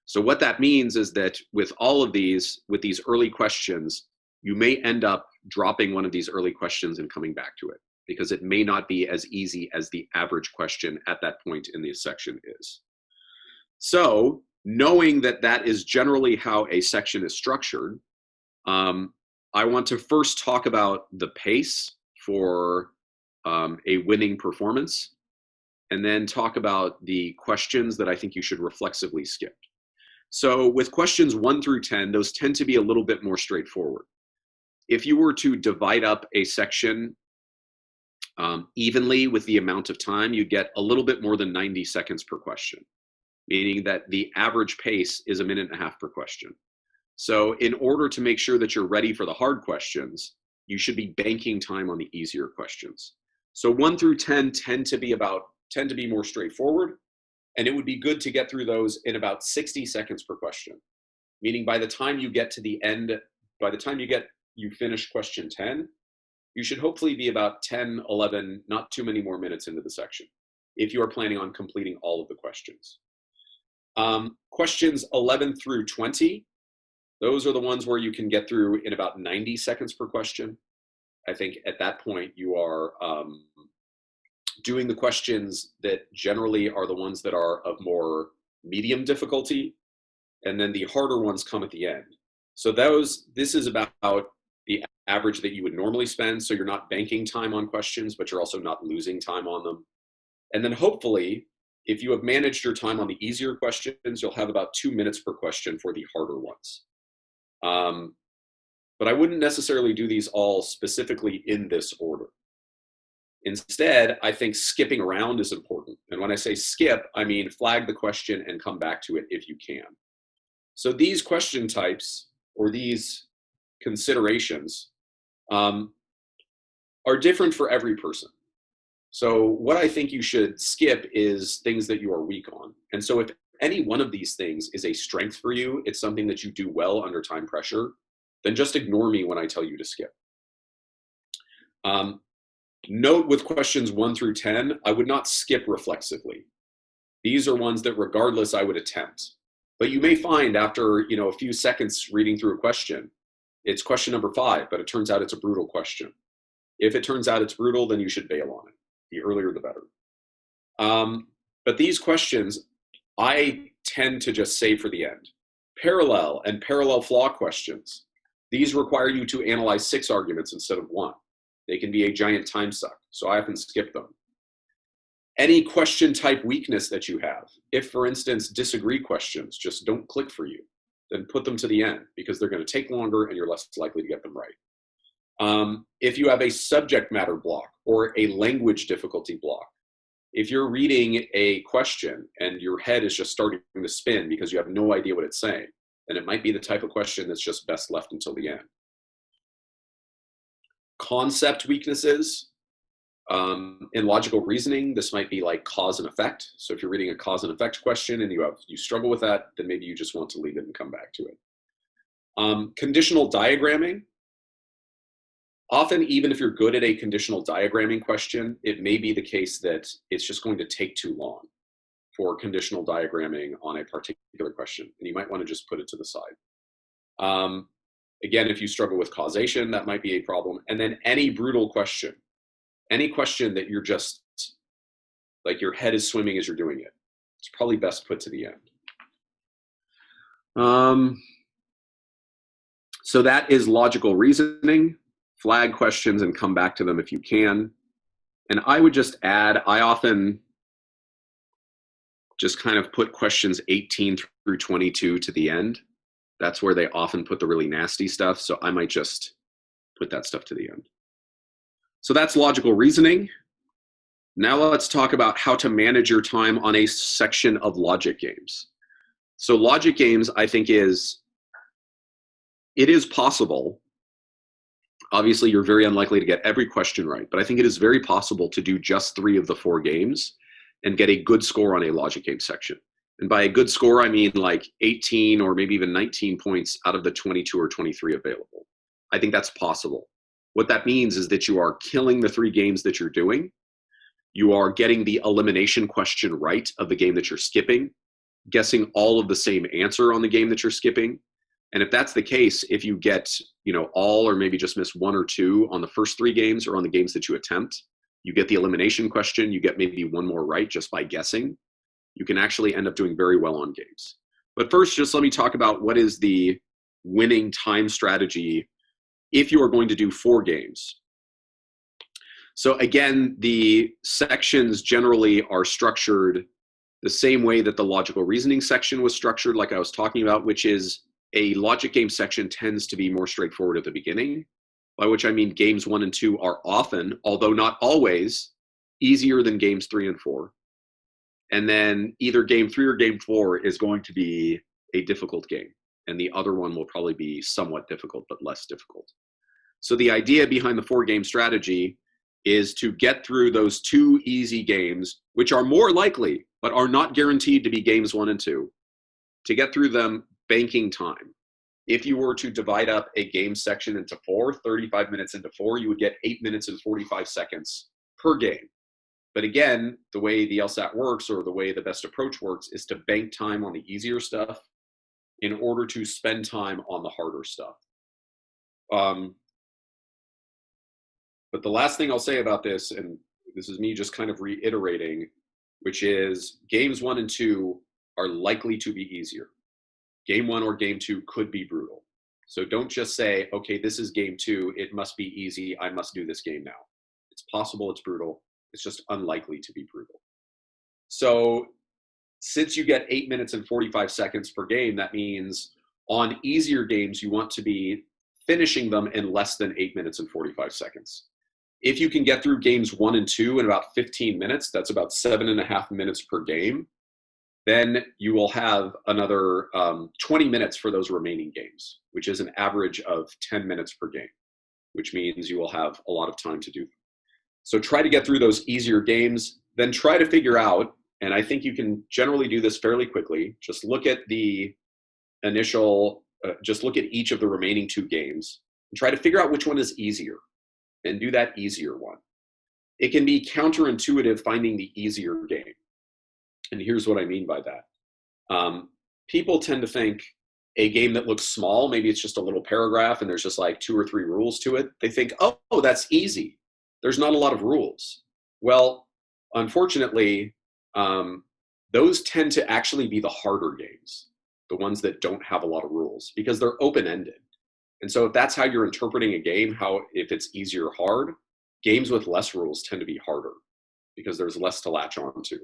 So what that means is that with all of these, with these early questions, you may end up dropping one of these early questions and coming back to it, because it may not be as easy as the average question at that point in the section is. So knowing that that is generally how a section is structured, I want to first talk about the pace for a winning performance, and then talk about the questions that I think you should reflexively skip. So with questions 1 through 10, those tend to be a little bit more straightforward. If you were to divide up a section evenly with the amount of time, you'd get a little bit more than 90 seconds per question, meaning that the average pace is 1.5 minutes per question. So in order to make sure that you're ready for the hard questions, you should be banking time on the easier questions. So 1 through 10 tend to be more straightforward. And it would be good to get through those in about 60 seconds per question, meaning by the time you get to the end, by the time you finish question 10, you should hopefully be about 10, 11, not too many more minutes into the section, if you are planning on completing all of the questions. Questions 11 through 20, those are the ones where you can get through in about 90 seconds per question. I think at that point you are doing the questions that generally are the ones that are of more medium difficulty, and then the harder ones come at the end. So this is about the average that you would normally spend, so you're not banking time on questions, but you're also not losing time on them. And then hopefully, if you have managed your time on the easier questions, you'll have about 2 minutes per question for the harder ones. But I wouldn't necessarily do these all specifically in this order. Instead, I think skipping around is important. And when I say skip, I mean flag the question and come back to it if you can. So these question types, or these considerations, are different for every person. So what I think you should skip is things that you are weak on. And so if any one of these things is a strength for you, it's something that you do well under time pressure, then just ignore me when I tell you to skip. Note with questions 1 through 10, I would not skip reflexively. These are ones that regardless I would attempt. But you may find after a few seconds reading through a question, it's question number 5, but it turns out it's a brutal question. If it turns out it's brutal, then you should bail on it. The earlier, the better. But these questions, I tend to just save for the end. Parallel and parallel flaw questions. These require you to analyze 6 arguments instead of 1. They can be a giant time suck, so I often skip them. Any question type weakness that you have, if for instance disagree questions just don't click for you, then put them to the end because they're going to take longer and you're less likely to get them right. If you have a subject matter block or a language difficulty block, if you're reading a question and your head is just starting to spin because you have no idea what it's saying, then it might be the type of question that's just best left until the end. Concept weaknesses. In logical reasoning, this might be like cause and effect. So if you're reading a cause and effect question and you struggle with that, then maybe you just want to leave it and come back to it. Conditional diagramming. Often, even if you're good at a conditional diagramming question, it may be the case that it's just going to take too long for conditional diagramming on a particular question, and you might want to just put it to the side. Again, if you struggle with causation, that might be a problem. And then any brutal question, any question that you're just, like your head is swimming as you're doing it, it's probably best put to the end. So that is logical reasoning. Flag questions and come back to them if you can. And I would just add, I often just kind of put questions 18 through 22 to the end. That's where they often put the really nasty stuff. So I might just put that stuff to the end. So that's logical reasoning. Now let's talk about how to manage your time on a section of logic games. So logic games, I think it is possible. Obviously, you're very unlikely to get every question right, but I think it is very possible to do just 3 of the 4 games and get a good score on a logic game section. And by a good score, I mean like 18 or maybe even 19 points out of the 22 or 23 available. I think that's possible. What that means is that you are killing the 3 games that you're doing. You are getting the elimination question right of the game that you're skipping, guessing all of the same answer on the game that you're skipping. And if that's the case, if you get, all or maybe just miss 1 or 2 on the first 3 games or on the games that you attempt, you get the elimination question, you get maybe 1 more right just by guessing, you can actually end up doing very well on games. But first, just let me talk about what is the winning time strategy if you are going to do 4 games. So again, the sections generally are structured the same way that the logical reasoning section was structured, like I was talking about, which is a logic game section tends to be more straightforward at the beginning, by which I mean games 1 and 2 are often, although not always, easier than games 3 and 4. And then either game 3 or game 4 is going to be a difficult game, and the other one will probably be somewhat difficult, but less difficult. So the idea behind the 4-game strategy is to get through those 2 easy games, which are more likely, but are not guaranteed to be games 1 and 2, to get through them, banking time. If you were to divide up a game section into 4, 35 minutes into 4, you would get 8 minutes and 45 seconds per game. But again, the way the LSAT works, or the way the best approach works, is to bank time on the easier stuff in order to spend time on the harder stuff. But the last thing I'll say about this, and this is me just kind of reiterating, which is games 1 and 2 are likely to be easier. Game 1 or game 2 could be brutal. So don't just say, okay, this is game 2, it must be easy, I must do this game now. It's possible it's brutal, it's just unlikely to be brutal. So since you get 8 minutes and 45 seconds per game, that means on easier games, you want to be finishing them in less than 8 minutes and 45 seconds. If you can get through games 1 and 2 in about 15 minutes, that's about 7.5 minutes per game, then you will have another 20 minutes for those remaining games, which is an average of 10 minutes per game, which means you will have a lot of time to do them. So try to get through those easier games, then try to figure out, and I think you can generally do this fairly quickly, just look at the initial, just look at each of the remaining 2 games and try to figure out which one is easier and do that easier one. It can be counterintuitive finding the easier game. And here's what I mean by that. People tend to think a game that looks small, maybe it's just a little paragraph and there's just like 2 or 3 rules to it. They think, oh, that's easy. There's not a lot of rules. Well, unfortunately, those tend to actually be the harder games, the ones that don't have a lot of rules, because they're open-ended. And so if that's how you're interpreting a game, if it's easy or hard, games with less rules tend to be harder because there's less to latch on to.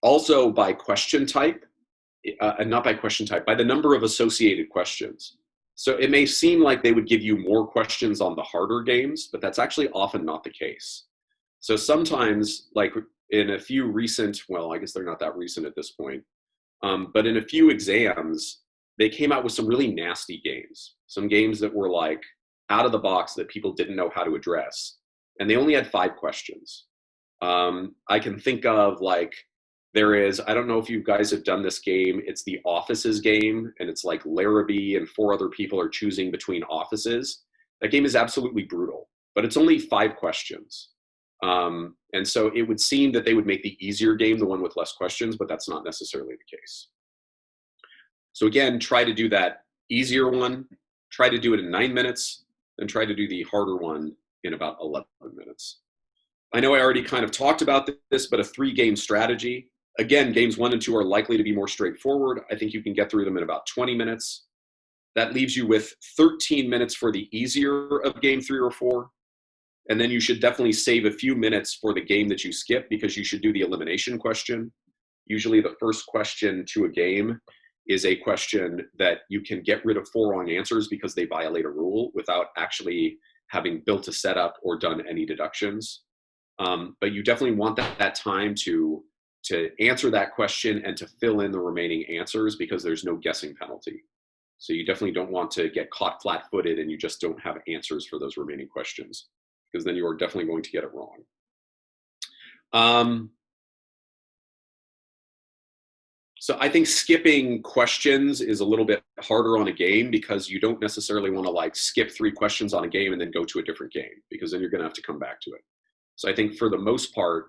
Also by question type, not by question type, by the number of associated questions. So it may seem like they would give you more questions on the harder games, but that's actually often not the case. So sometimes, like in a few recent, well, I guess they're not that recent at this point, but in a few exams, they came out with some really nasty games, some games that were like out of the box that people didn't know how to address. And they only had 5 questions. I can think of like, there is, I don't know if you guys have done this game, it's the offices game, and it's like Larrabee and 4 other people are choosing between offices. That game is absolutely brutal, but it's only 5 questions. And so it would seem that they would make the easier game the one with less questions, but that's not necessarily the case. So again, try to do that easier one, try to do it in 9 minutes, then try to do the harder one in about 11 minutes. I know I already kind of talked about this, but a 3-game strategy. Again, games 1 and 2 are likely to be more straightforward. I think you can get through them in about 20 minutes. That leaves you with 13 minutes for the easier of game 3 or 4. And then you should definitely save a few minutes for the game that you skip, because you should do the elimination question. Usually the first question to a game is a question that you can get rid of 4 wrong answers because they violate a rule without actually having built a setup or done any deductions. But you definitely want that time to answer that question and to fill in the remaining answers, because there's no guessing penalty. So you definitely don't want to get caught flat-footed and you just don't have answers for those remaining questions, because then you are definitely going to get it wrong. So I think skipping questions is a little bit harder on a game, because you don't necessarily want to like skip 3 questions on a game and then go to a different game, because then you're going to have to come back to it. So I think for the most part,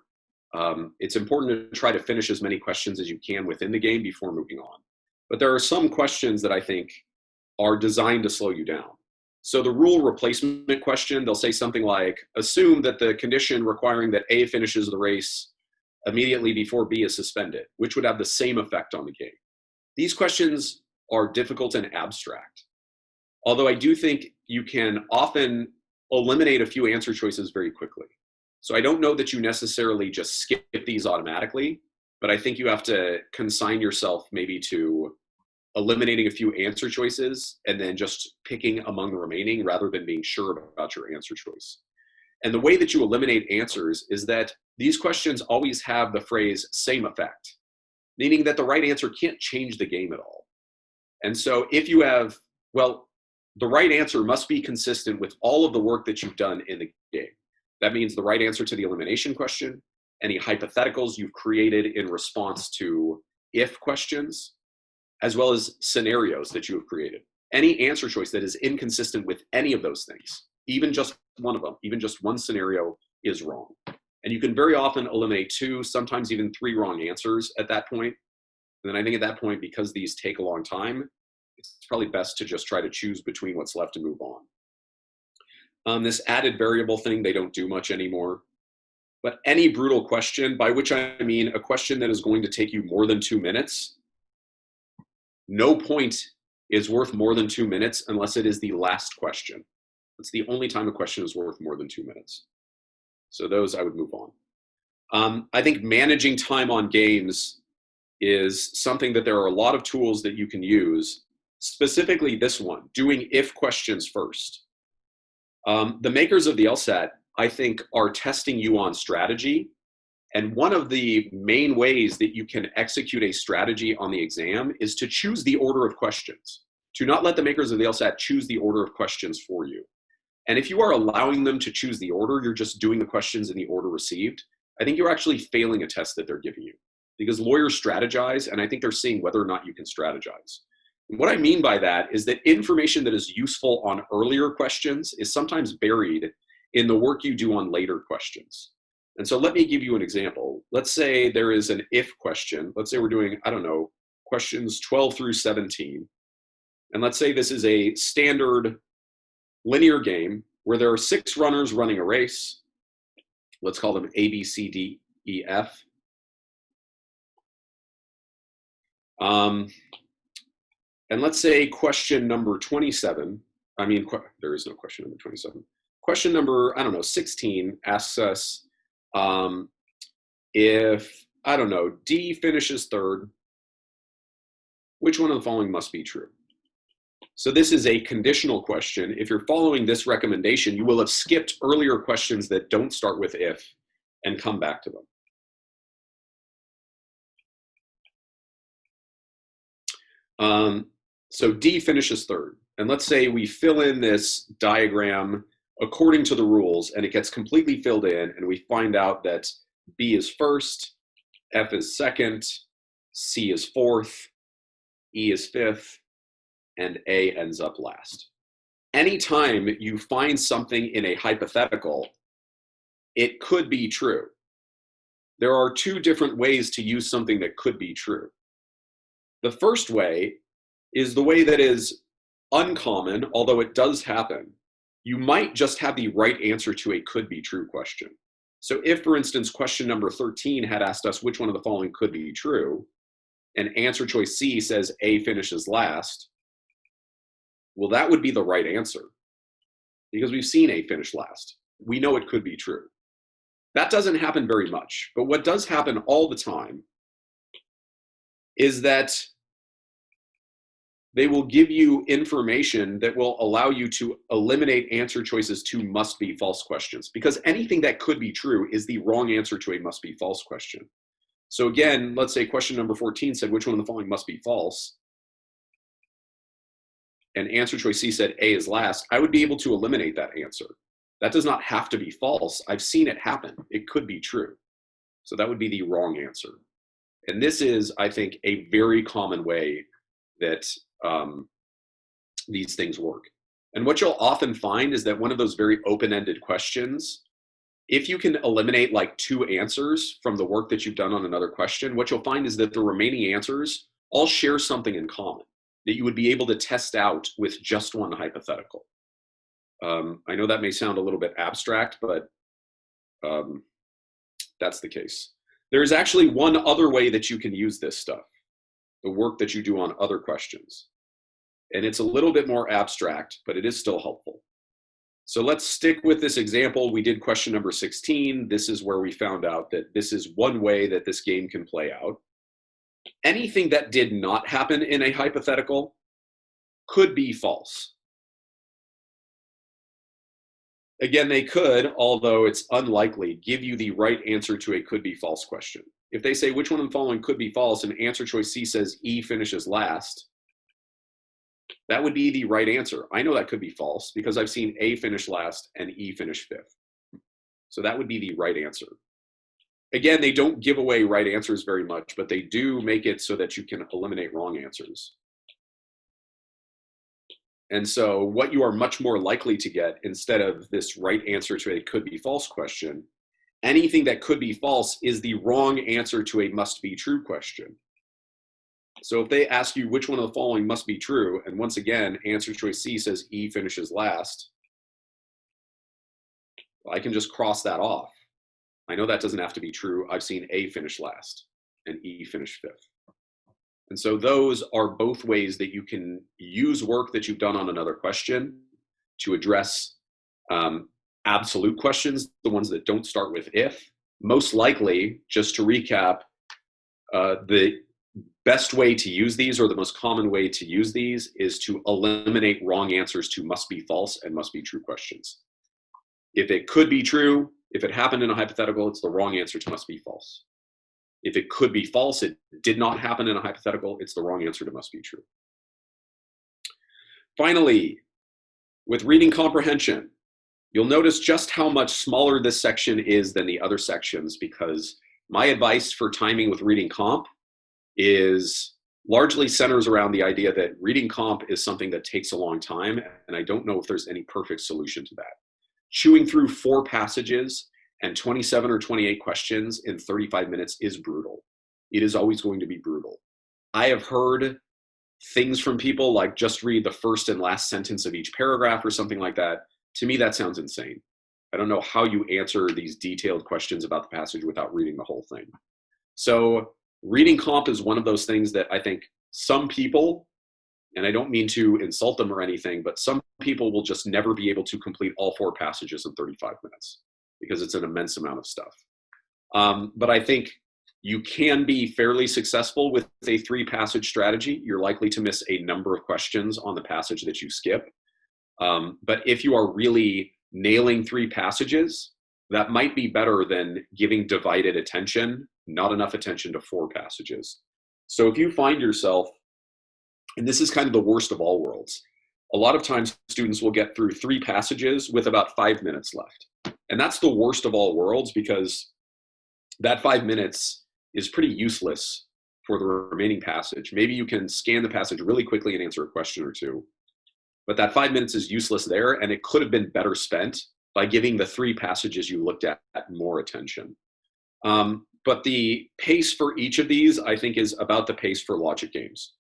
it's important to try to finish as many questions as you can within the game before moving on. But there are some questions that I think are designed to slow you down. So the rule replacement question, they'll say something like, assume that the condition requiring that A finishes the race immediately before B is suspended, which would have the same effect on the game. These questions are difficult and abstract. Although I do think you can often eliminate a few answer choices very quickly. So I don't know that you necessarily just skip these automatically, but I think you have to consign yourself maybe to eliminating a few answer choices and then just picking among the remaining rather than being sure about your answer choice. And the way that you eliminate answers is that these questions always have the phrase same effect, meaning that the right answer can't change the game at all. And so if you have, well, the right answer must be consistent with all of the work that you've done in the game. That means the right answer to the elimination question any hypotheticals you've created in response to if questions, as well as scenarios that you have created. Any answer choice that is inconsistent with any of those things, even just one of them, even just one scenario, is wrong. And you can very often eliminate 2, sometimes even 3 wrong answers at that point. And then I think at that point, because these take a long time, it's probably best to just try to choose between what's left and move on. This added variable thing, they don't do much anymore. But any brutal question, by which I mean a question that is going to take you more than 2 minutes, no point is worth more than 2 minutes unless it is the last question. It's the only time a question is worth more than 2 minutes. So those I would move on. I think managing time on games is something that there are a lot of tools that you can use, specifically this one, doing if questions first. The makers of the LSAT, I think, are testing you on strategy. And one of the main ways that you can execute a strategy on the exam is to choose the order of questions, to not let the makers of the LSAT choose the order of questions for you. And if you are allowing them to choose the order, you're just doing the questions in the order received, I think you're actually failing a test that they're giving you. Because lawyers strategize, and I think they're seeing whether or not you can strategize. And what I mean by that is that information that is useful on earlier questions is sometimes buried in the work you do on later questions. And so let me give you an example. Let's say there is an if question. Let's say we're doing, I don't know, questions 12 through 17. And let's say this is a standard linear game where there are 6 runners running a race. Let's call them A, B, C, D, E, F. And let's say question number 27, there is no question number 27. Question number, 16 asks us if, D finishes 3rd, which one of the following must be true? So this is a conditional question. If you're following this recommendation, you will have skipped earlier questions that don't start with if and come back to them. So D finishes 3rd. And let's say we fill in this diagram according to the rules and it gets completely filled in and we find out that B is 1st, F is 2nd, C is 4th, E is 5th, and A ends up last. Anytime you find something in a hypothetical, it could be true. There are 2 different ways to use something that could be true. The first way is the way that is uncommon, although it does happen. You might just have the right answer to a could be true question. So if, for instance, question number 13 had asked us which one of the following could be true, and answer choice C says A finishes last, well, that would be the right answer because we've seen A finish last. We know it could be true. That doesn't happen very much, but what does happen all the time is that they will give you information that will allow you to eliminate answer choices to must be false questions, because anything that could be true is the wrong answer to a must be false question. So again, let's say question number 14 said which one of the following must be false, and answer choice C said A is last. I would be able to eliminate that answer. That does not have to be false. I've seen it happen. It could be true. So that would be the wrong answer. And this is, I think, a very common way that these things work. And what you'll often find is that one of those very open-ended questions, if you can eliminate like 2 answers from the work that you've done on another question, what you'll find is that the remaining answers all share something in common that you would be able to test out with just one hypothetical. I know that may sound a little bit abstract, but that's the case. There's actually one other way that you can use this stuff, the work that you do on other questions. And it's a little bit more abstract, but it is still helpful. So let's stick with this example. We did question number 16. This is where we found out that this is one way that this game can play out. Anything that did not happen in a hypothetical could be false. Again, they could, although it's unlikely, give you the right answer to a could be false question. If they say which one of the following could be false and answer choice C says E finishes last, that would be the right answer. I know that could be false because I've seen A finish last and E finish 5th. So that would be the right answer. Again, they don't give away right answers very much, but they do make it so that you can eliminate wrong answers. And so what you are much more likely to get, instead of this right answer to a could be false question, anything that could be false is the wrong answer to a must be true question. So if they ask you which one of the following must be true, and once again, answer choice C says E finishes last, I can just cross that off. I know that doesn't have to be true. I've seen A finish last and E finish fifth. And so those are both ways that you can use work that you've done on another question to address absolute questions, the ones that don't start with if. Most likely, just to recap, the best way to use these, or the most common way to use these, is to eliminate wrong answers to must be false and must be true questions. If it could be true, if it happened in a hypothetical, it's the wrong answer to must be false. If it could be false, it did not happen in a hypothetical, it's the wrong answer to must be true. Finally, with reading comprehension, you'll notice just how much smaller this section is than the other sections, because my advice for timing with reading comp is largely centers around the idea that reading comp is something that takes a long time, and I don't know if there's any perfect solution to that. Chewing through 4 passages and 27 or 28 questions in 35 minutes is brutal. It is always going to be brutal. I have heard things from people like just read the first and last sentence of each paragraph or something like that. To me, that sounds insane. I don't know how you answer these detailed questions about the passage without reading the whole thing. So reading comp is one of those things that I think some people, and I don't mean to insult them or anything, but some people will just never be able to complete all 4 passages in 35 minutes because it's an immense amount of stuff. But I think you can be fairly successful with a 3-passage strategy. You're likely to miss a number of questions on the passage that you skip. But if you are really nailing 3 passages, that might be better than giving divided attention, not enough attention to 4 passages. So if you find yourself, and this is kind of the worst of all worlds, a lot of times students will get through 3 passages with about 5 minutes left. And that's the worst of all worlds, because that 5 minutes is pretty useless for the remaining passage. Maybe you can scan the passage really quickly and answer a question or 2. But that 5 minutes is useless there, and it could have been better spent by giving the 3 passages you looked at more attention. But the pace for each of these, I think, is about the pace for logic games,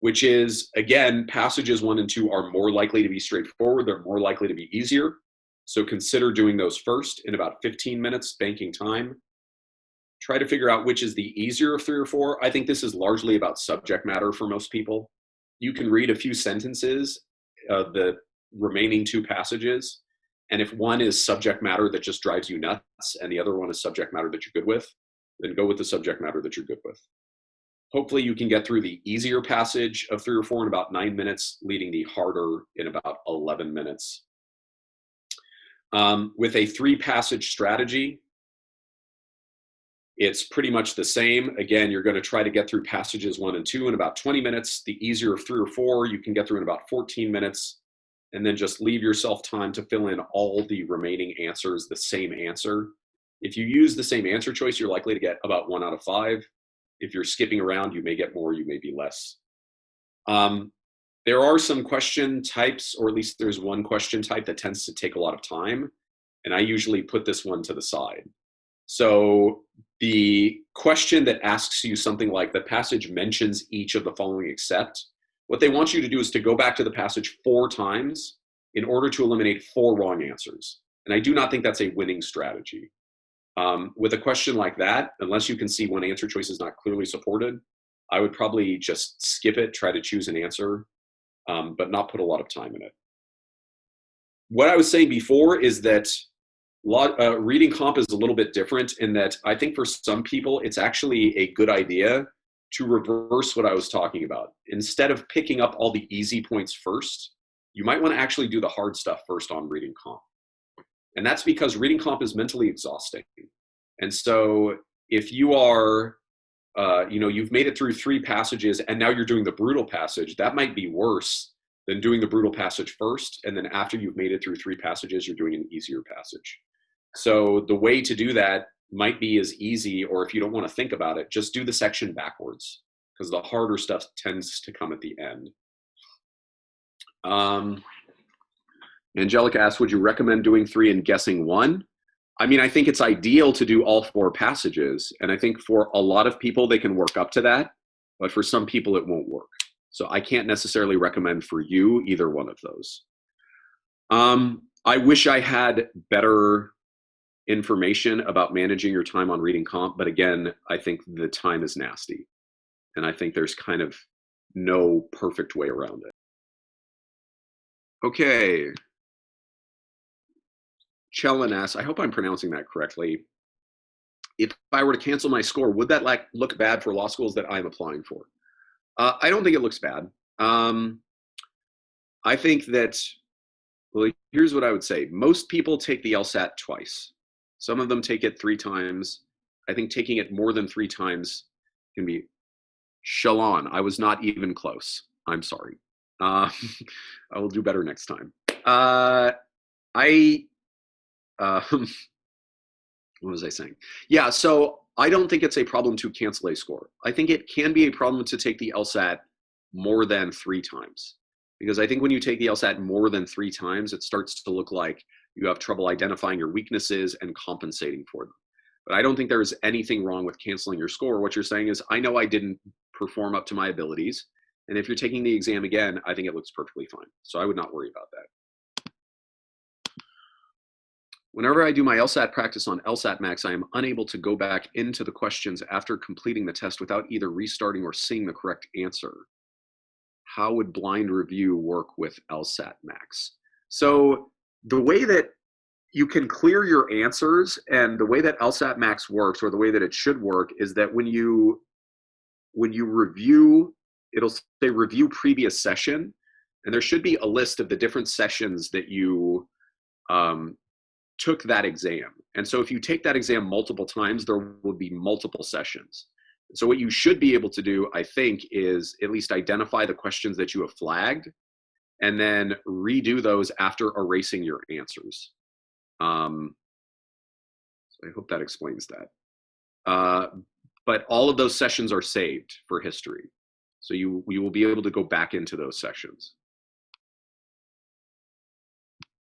which is, again, passages 1 and 2 are more likely to be straightforward. They're more likely to be easier. So consider doing those first in about 15 minutes, banking time. Try to figure out which is the easier of 3 or 4. I think this is largely about subject matter for most people. You can read a few sentences of the remaining 2 passages, and if one is subject matter that just drives you nuts and the other one is subject matter that you're good with, then go with the subject matter that you're good with. Hopefully you can get through the easier passage of 3 or 4 in about 9 minutes, leading the harder in about 11 minutes. With a 3-passage strategy, it's pretty much the same. Again, you're going to try to get through passages 1 and 2 in about 20 minutes. The easier of 3 or 4, you can get through in about 14 minutes, and then just leave yourself time to fill in all the remaining answers, the same answer. If you use the same answer choice, you're likely to get about 1 out of 5. If you're skipping around, you may get more, you may be less. There are some question types, or at least there's one question type that tends to take a lot of time, and I usually put this one to the side. So the question that asks you something like, the passage mentions each of the following except, what they want you to do is to go back to the passage 4 times in order to eliminate 4 wrong answers. And I do not think that's a winning strategy. With a question like that, unless you can see one answer choice is not clearly supported, I would probably just skip it, try to choose an answer, but not put a lot of time in it. What I was saying before is that reading comp is a little bit different in that I think for some people, it's actually a good idea to reverse what I was talking about. Instead of picking up all the easy points first, you might want to actually do the hard stuff first on reading comp. And that's because reading comp is mentally exhausting. And so if you are, you've made it through 3 passages and now you're doing the brutal passage, that might be worse than doing the brutal passage first. And then after you've made it through 3 passages, you're doing an easier passage. So the way to do that might be as easy, or if you don't want to think about it, just do the section backwards, because the harder stuff tends to come at the end. Angelica asks, would you recommend doing 3 and guessing 1? I mean, I think it's ideal to do all 4 passages, and I think for a lot of people they can work up to that, but for some people it won't work. So I can't necessarily recommend for you either one of those. I wish I had better information about managing your time on reading comp, but again, I think the time is nasty, and I think there's kind of no perfect way around it. Okay. Chelin asks, I hope I'm pronouncing that correctly. If I were to cancel my score, would that look bad for law schools that I'm applying for? I don't think it looks bad. I think that, well, here's what I would say. Most people take the LSAT twice. Some of them take it 3 times. I think taking it more than 3 times can be, Shalon, I was not even close. I'm sorry. I will do better next time. What was I saying? Yeah, so I don't think it's a problem to cancel a score. I think it can be a problem to take the LSAT more than 3 times. Because I think when you take the LSAT more than 3 times, it starts to look like you have trouble identifying your weaknesses and compensating for them. But I don't think there's anything wrong with canceling your score. What you're saying is, I know I didn't perform up to my abilities, and if you're taking the exam again, I think it looks perfectly fine. So I would not worry about that. Whenever I do my LSAT practice on LSATMax, I am unable to go back into the questions after completing the test without either restarting or seeing the correct answer. How would blind review work with LSATMax? So the way that you can clear your answers and the way that LSATMax works, or the way that it should work, is that when you review, it'll say review previous session, and there should be a list of the different sessions that you took that exam. And so if you take that exam multiple times, there will be multiple sessions. So what you should be able to do, I think, is at least identify the questions that you have flagged and then redo those after erasing your answers. So I hope that explains that. But all of those sessions are saved for history. So you will be able to go back into those sessions.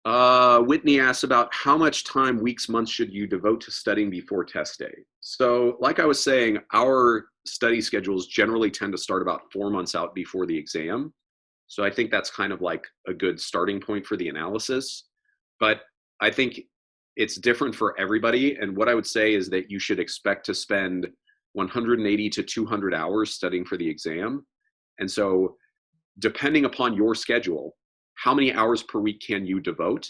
Whitney asks about how much time, weeks, months should you devote to studying before test day? So like I was saying, our study schedules generally tend to start about 4 months out before the exam. So I think that's kind of like a good starting point for the analysis. But I think it's different for everybody. And what I would say is that you should expect to spend 180 to 200 hours studying for the exam. And so depending upon your schedule, how many hours per week can you devote?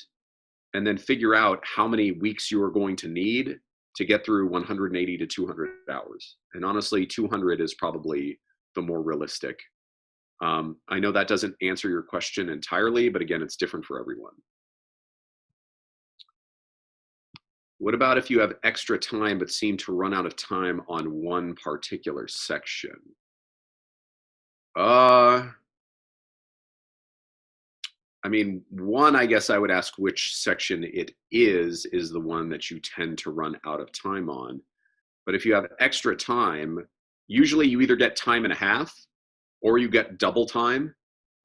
And then figure out how many weeks you are going to need to get through 180 to 200 hours. And honestly, 200 is probably the more realistic. I know that doesn't answer your question entirely, but again, it's different for everyone. What about if you have extra time but seem to run out of time on one particular section? I mean, one, I guess I would ask which section it is the one that you tend to run out of time on. But if you have extra time, usually you either get time and a half or you get double time.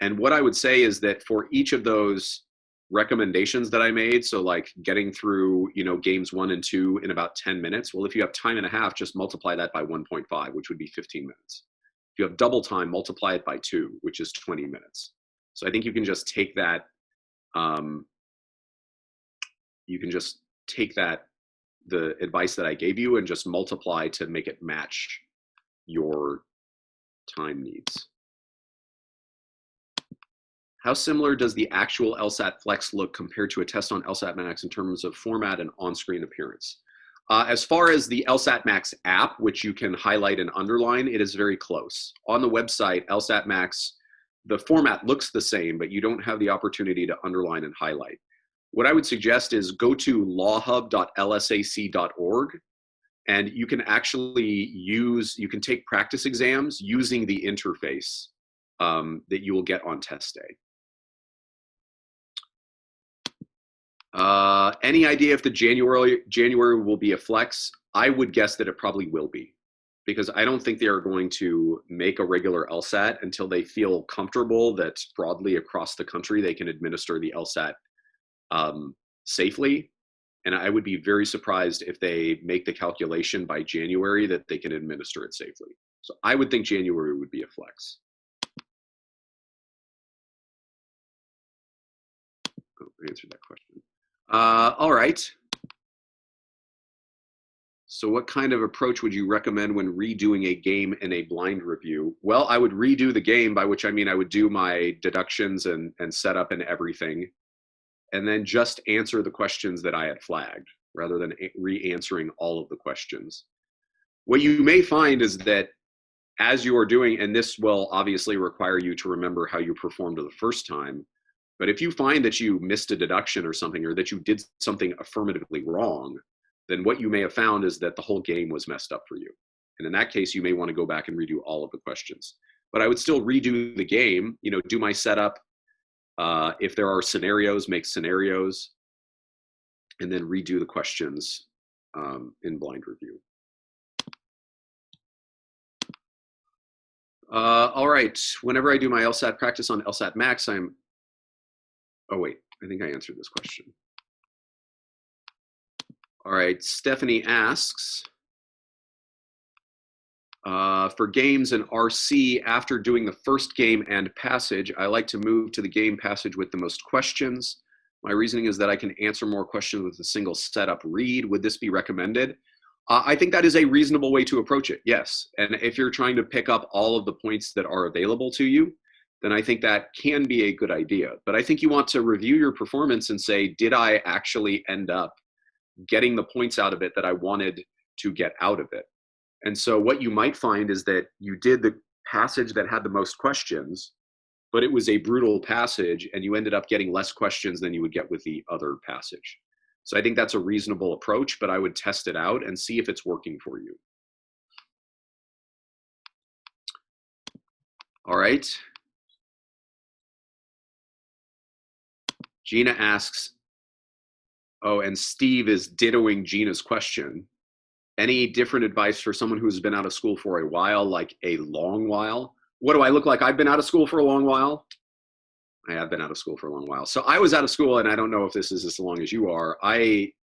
And what I would say is that for each of those recommendations that I made, so like getting through, games 1 and 2 in about 10 minutes, well, if you have time and a half, just multiply that by 1.5, which would be 15 minutes. If you have double time, multiply it by 2, which is 20 minutes. So I think you can just take that, the advice that I gave you, and just multiply to make it match your time needs. How similar does the actual LSAT Flex look compared to a test on LSATMax in terms of format and on-screen appearance? As far as the LSATMax app, which you can highlight and underline, it is very close. On the website, LSATMax, the format looks the same, but you don't have the opportunity to underline and highlight. What I would suggest is go to lawhub.lsac.org, and you can actually you can take practice exams using the interface that you will get on test day. Any idea if the January will be a flex? I would guess that it probably will be, because I don't think they are going to make a regular LSAT until they feel comfortable that broadly across the country they can administer the LSAT safely. And I would be very surprised if they make the calculation by January that they can administer it safely. So I would think January would be a flex. Oh, I answered that question. All right. So what kind of approach would you recommend when redoing a game in a blind review? Well, I would redo the game, by which I mean I would do my deductions and setup and everything, and then just answer the questions that I had flagged rather than re-answering all of the questions. What you may find is that as you are doing, and this will obviously require you to remember how you performed the first time, but if you find that you missed a deduction or something, or that you did something affirmatively wrong, then what you may have found is that the whole game was messed up for you. And in that case, you may want to go back and redo all of the questions. But I would still redo the game, do my setup. If there are scenarios, make scenarios, and then redo the questions in blind review. All right, whenever I do my LSAT practice on LSATMax, oh wait, I think I answered this question. All right, Stephanie asks, for games in RC, after doing the first game and passage, I like to move to the game passage with the most questions. My reasoning is that I can answer more questions with a single setup read. Would this be recommended? I think that is a reasonable way to approach it, yes. And if you're trying to pick up all of the points that are available to you, then I think that can be a good idea. But I think you want to review your performance and say, did I actually end up getting the points out of it that I wanted to get out of it? And so what you might find is that you did the passage that had the most questions, but it was a brutal passage, and you ended up getting less questions than you would get with the other passage. So I think that's a reasonable approach, but I would test it out and see if it's working for you. All right. Gina asks, oh, and Steve is dittoing Gina's question. Any different advice for someone who's been out of school for a while, like a long while? What do I look like? I've been out of school for a long while. I have been out of school for a long while. So I was out of school, and I don't know if this is as long as you are.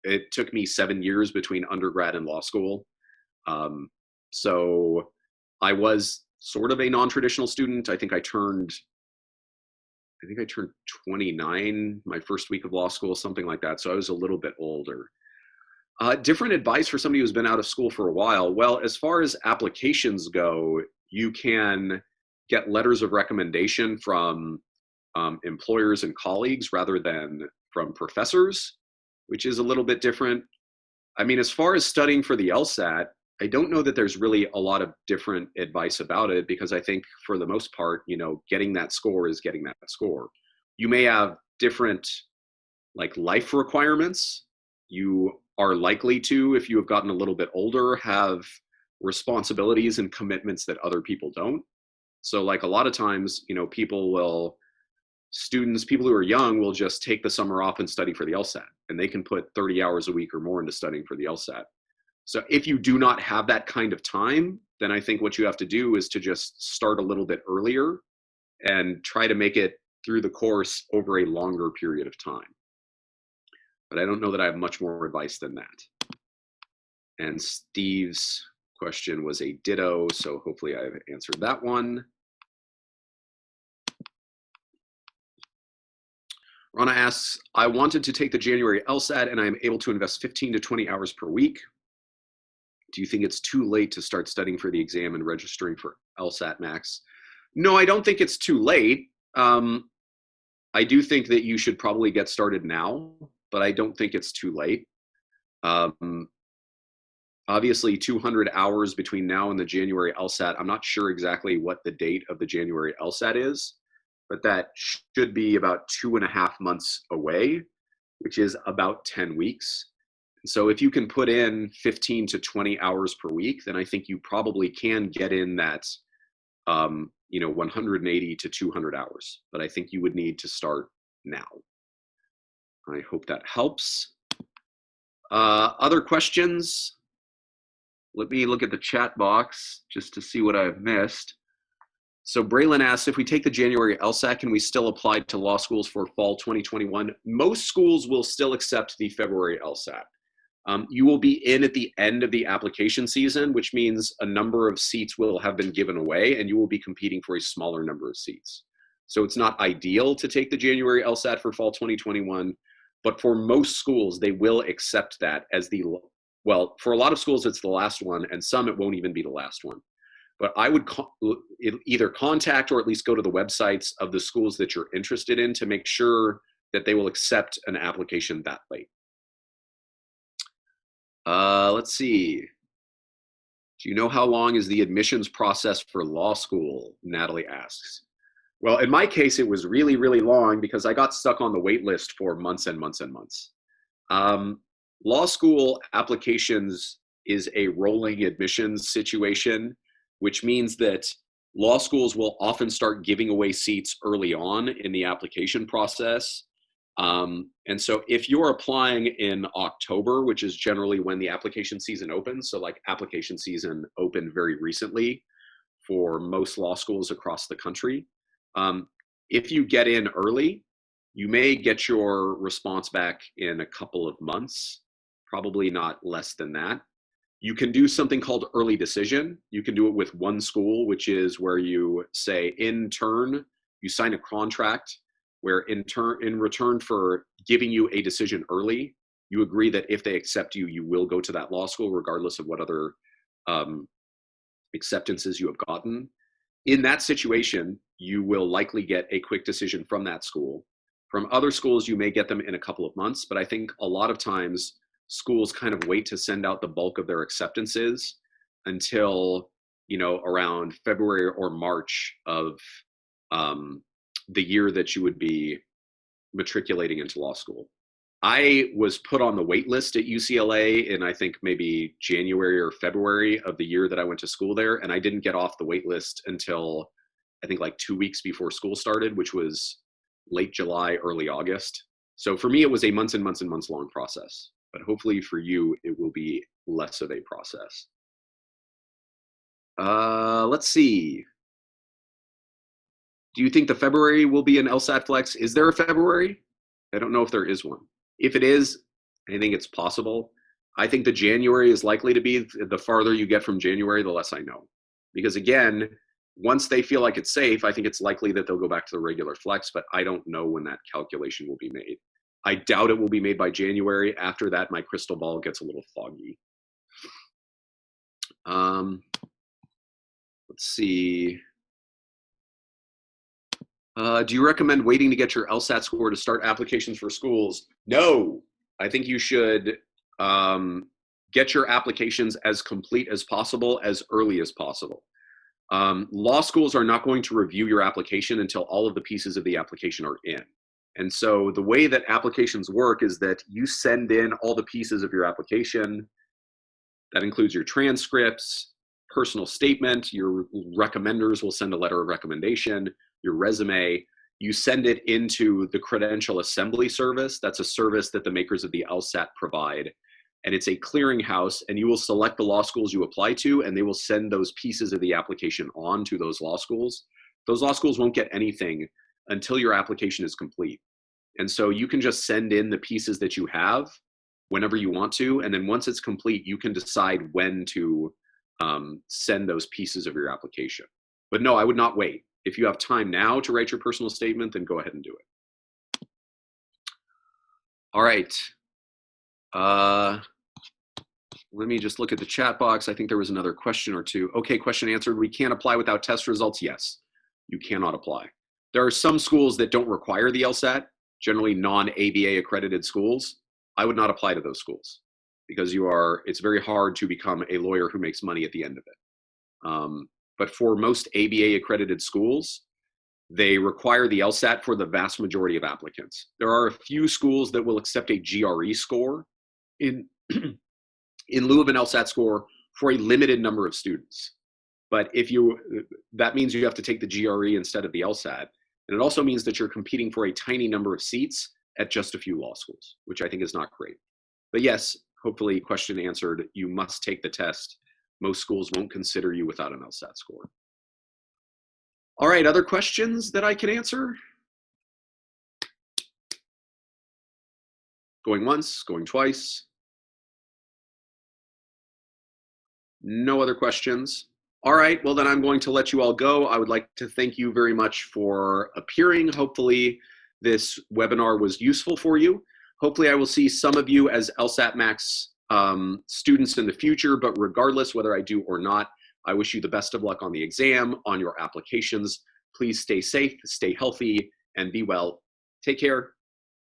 It took me 7 years between undergrad and law school. So I was sort of a non-traditional student. I think I turned 29 my first week of law school, something like that. So I was a little bit older. Different advice for somebody who's been out of school for a while. Well, as far as applications go, you can get letters of recommendation from employers and colleagues rather than from professors, which is a little bit different. I mean, as far as studying for the LSAT, I don't know that there's really a lot of different advice about it, because I think for the most part, getting that score is getting that score. You may have different life requirements. You are likely to, if you have gotten a little bit older, have responsibilities and commitments that other people don't. So a lot of times, people who are young will just take the summer off and study for the LSAT, and they can put 30 hours a week or more into studying for the LSAT. So if you do not have that kind of time, then I think what you have to do is to just start a little bit earlier and try to make it through the course over a longer period of time. But I don't know that I have much more advice than that. And Steve's question was a ditto, so hopefully I've answered that one. Rana asks, I wanted to take the January LSAT and I am able to invest 15 to 20 hours per week. Do you think it's too late to start studying for the exam and registering for LSATMax? No, I don't think it's too late. I do think that you should probably get started now, but I don't think it's too late. Obviously, 200 hours between now and the January LSAT. I'm not sure exactly what the date of the January LSAT is, but that should be about 2.5 months away, which is about 10 weeks. So if you can put in 15 to 20 hours per week, then I think you probably can get in that 180 to 200 hours. But I think you would need to start now. I hope that helps. Other questions? Let me look at the chat box just to see what I've missed. So Braylon asks, if we take the January LSAT, can we still apply to law schools for fall 2021? Most schools will still accept the February LSAT. You will be in at the end of the application season, which means a number of seats will have been given away and you will be competing for a smaller number of seats. So it's not ideal to take the January LSAT for fall 2021, but for most schools, they will accept that as the, well, for a lot of schools, it's the last one, and some it won't even be the last one. But I would either contact or at least go to the websites of the schools that you're interested in to make sure that they will accept an application that late. Let's see. Do you know how long is the admissions process for law school? Natalie asks. Well, in my case, it was really, really long because I got stuck on the wait list for months and months and months. Law school applications is a rolling admissions situation, which means that law schools will often start giving away seats early on in the application process. And so if you're applying in October, which is generally when the application season opens, so like application season opened very recently for most law schools across the country. If you get in early, you may get your response back in a couple of months, probably not less than that. You can do something called early decision. You can do it with one school, which is where you say in turn, you sign a contract where in return for giving you a decision early, you agree that if they accept you, you will go to that law school regardless of what other acceptances you have gotten. In that situation, you will likely get a quick decision from that school. From other schools, you may get them in a couple of months, but I think a lot of times schools kind of wait to send out the bulk of their acceptances until, you know, around February or March of the year that you would be matriculating into law school. I was put on the wait list at UCLA in, I think, maybe January or February of the year that I went to school there, and I didn't get off the wait list until I think like 2 weeks before school started, which was late July, early August. So for me, it was a months and months and months long process, but hopefully for you, it will be less of a process. Let's see. Do you think the February will be an LSAT Flex? Is there a February? I don't know if there is one. If it is, I think it's possible. I think the January is likely to be, the farther you get from January, the less I know. Because again, once they feel like it's safe, I think it's likely that they'll go back to the regular Flex, but I don't know when that calculation will be made. I doubt it will be made by January. After that, my crystal ball gets a little foggy. Let's see. Do you recommend waiting to get your LSAT score to start applications for schools? No, I think you should get your applications as complete as possible, as early as possible. Law schools are not going to review your application until all of the pieces of the application are in. And so the way that applications work is that you send in all the pieces of your application. That includes your transcripts, personal statement, your recommenders will send a letter of recommendation, your resume. You send it into the credential assembly service. That's a service that the makers of the LSAT provide. And it's a clearinghouse, and you will select the law schools you apply to, and they will send those pieces of the application on to those law schools. Those law schools won't get anything until your application is complete. And so you can just send in the pieces that you have whenever you want to, and then once it's complete, you can decide when to send those pieces of your application. But no, I would not wait. If you have time now to write your personal statement, then go ahead and do it. All right. Let me just look at the chat box. I think there was another question or two. Okay, question answered. We can't apply without test results. Yes, you cannot apply. There are some schools that don't require the LSAT, generally non-ABA accredited schools. I would not apply to those schools because it's very hard to become a lawyer who makes money at the end of it. But for most ABA accredited schools, they require the LSAT for the vast majority of applicants. There are a few schools that will accept a GRE score in lieu of an LSAT score for a limited number of students. But that means you have to take the GRE instead of the LSAT. And it also means that you're competing for a tiny number of seats at just a few law schools, which I think is not great. But yes, hopefully question answered, you must take the test most schools won't consider you without an LSAT score. All right, other questions that I can answer? Going once, going twice. No other questions. All right, well then I'm going to let you all go. I would like to thank you very much for appearing. Hopefully this webinar was useful for you. Hopefully I will see some of you as LSATMax students in the future, but regardless whether I do or not, I wish you the best of luck on the exam, on your applications. Please stay safe, stay healthy, and be well. Take care.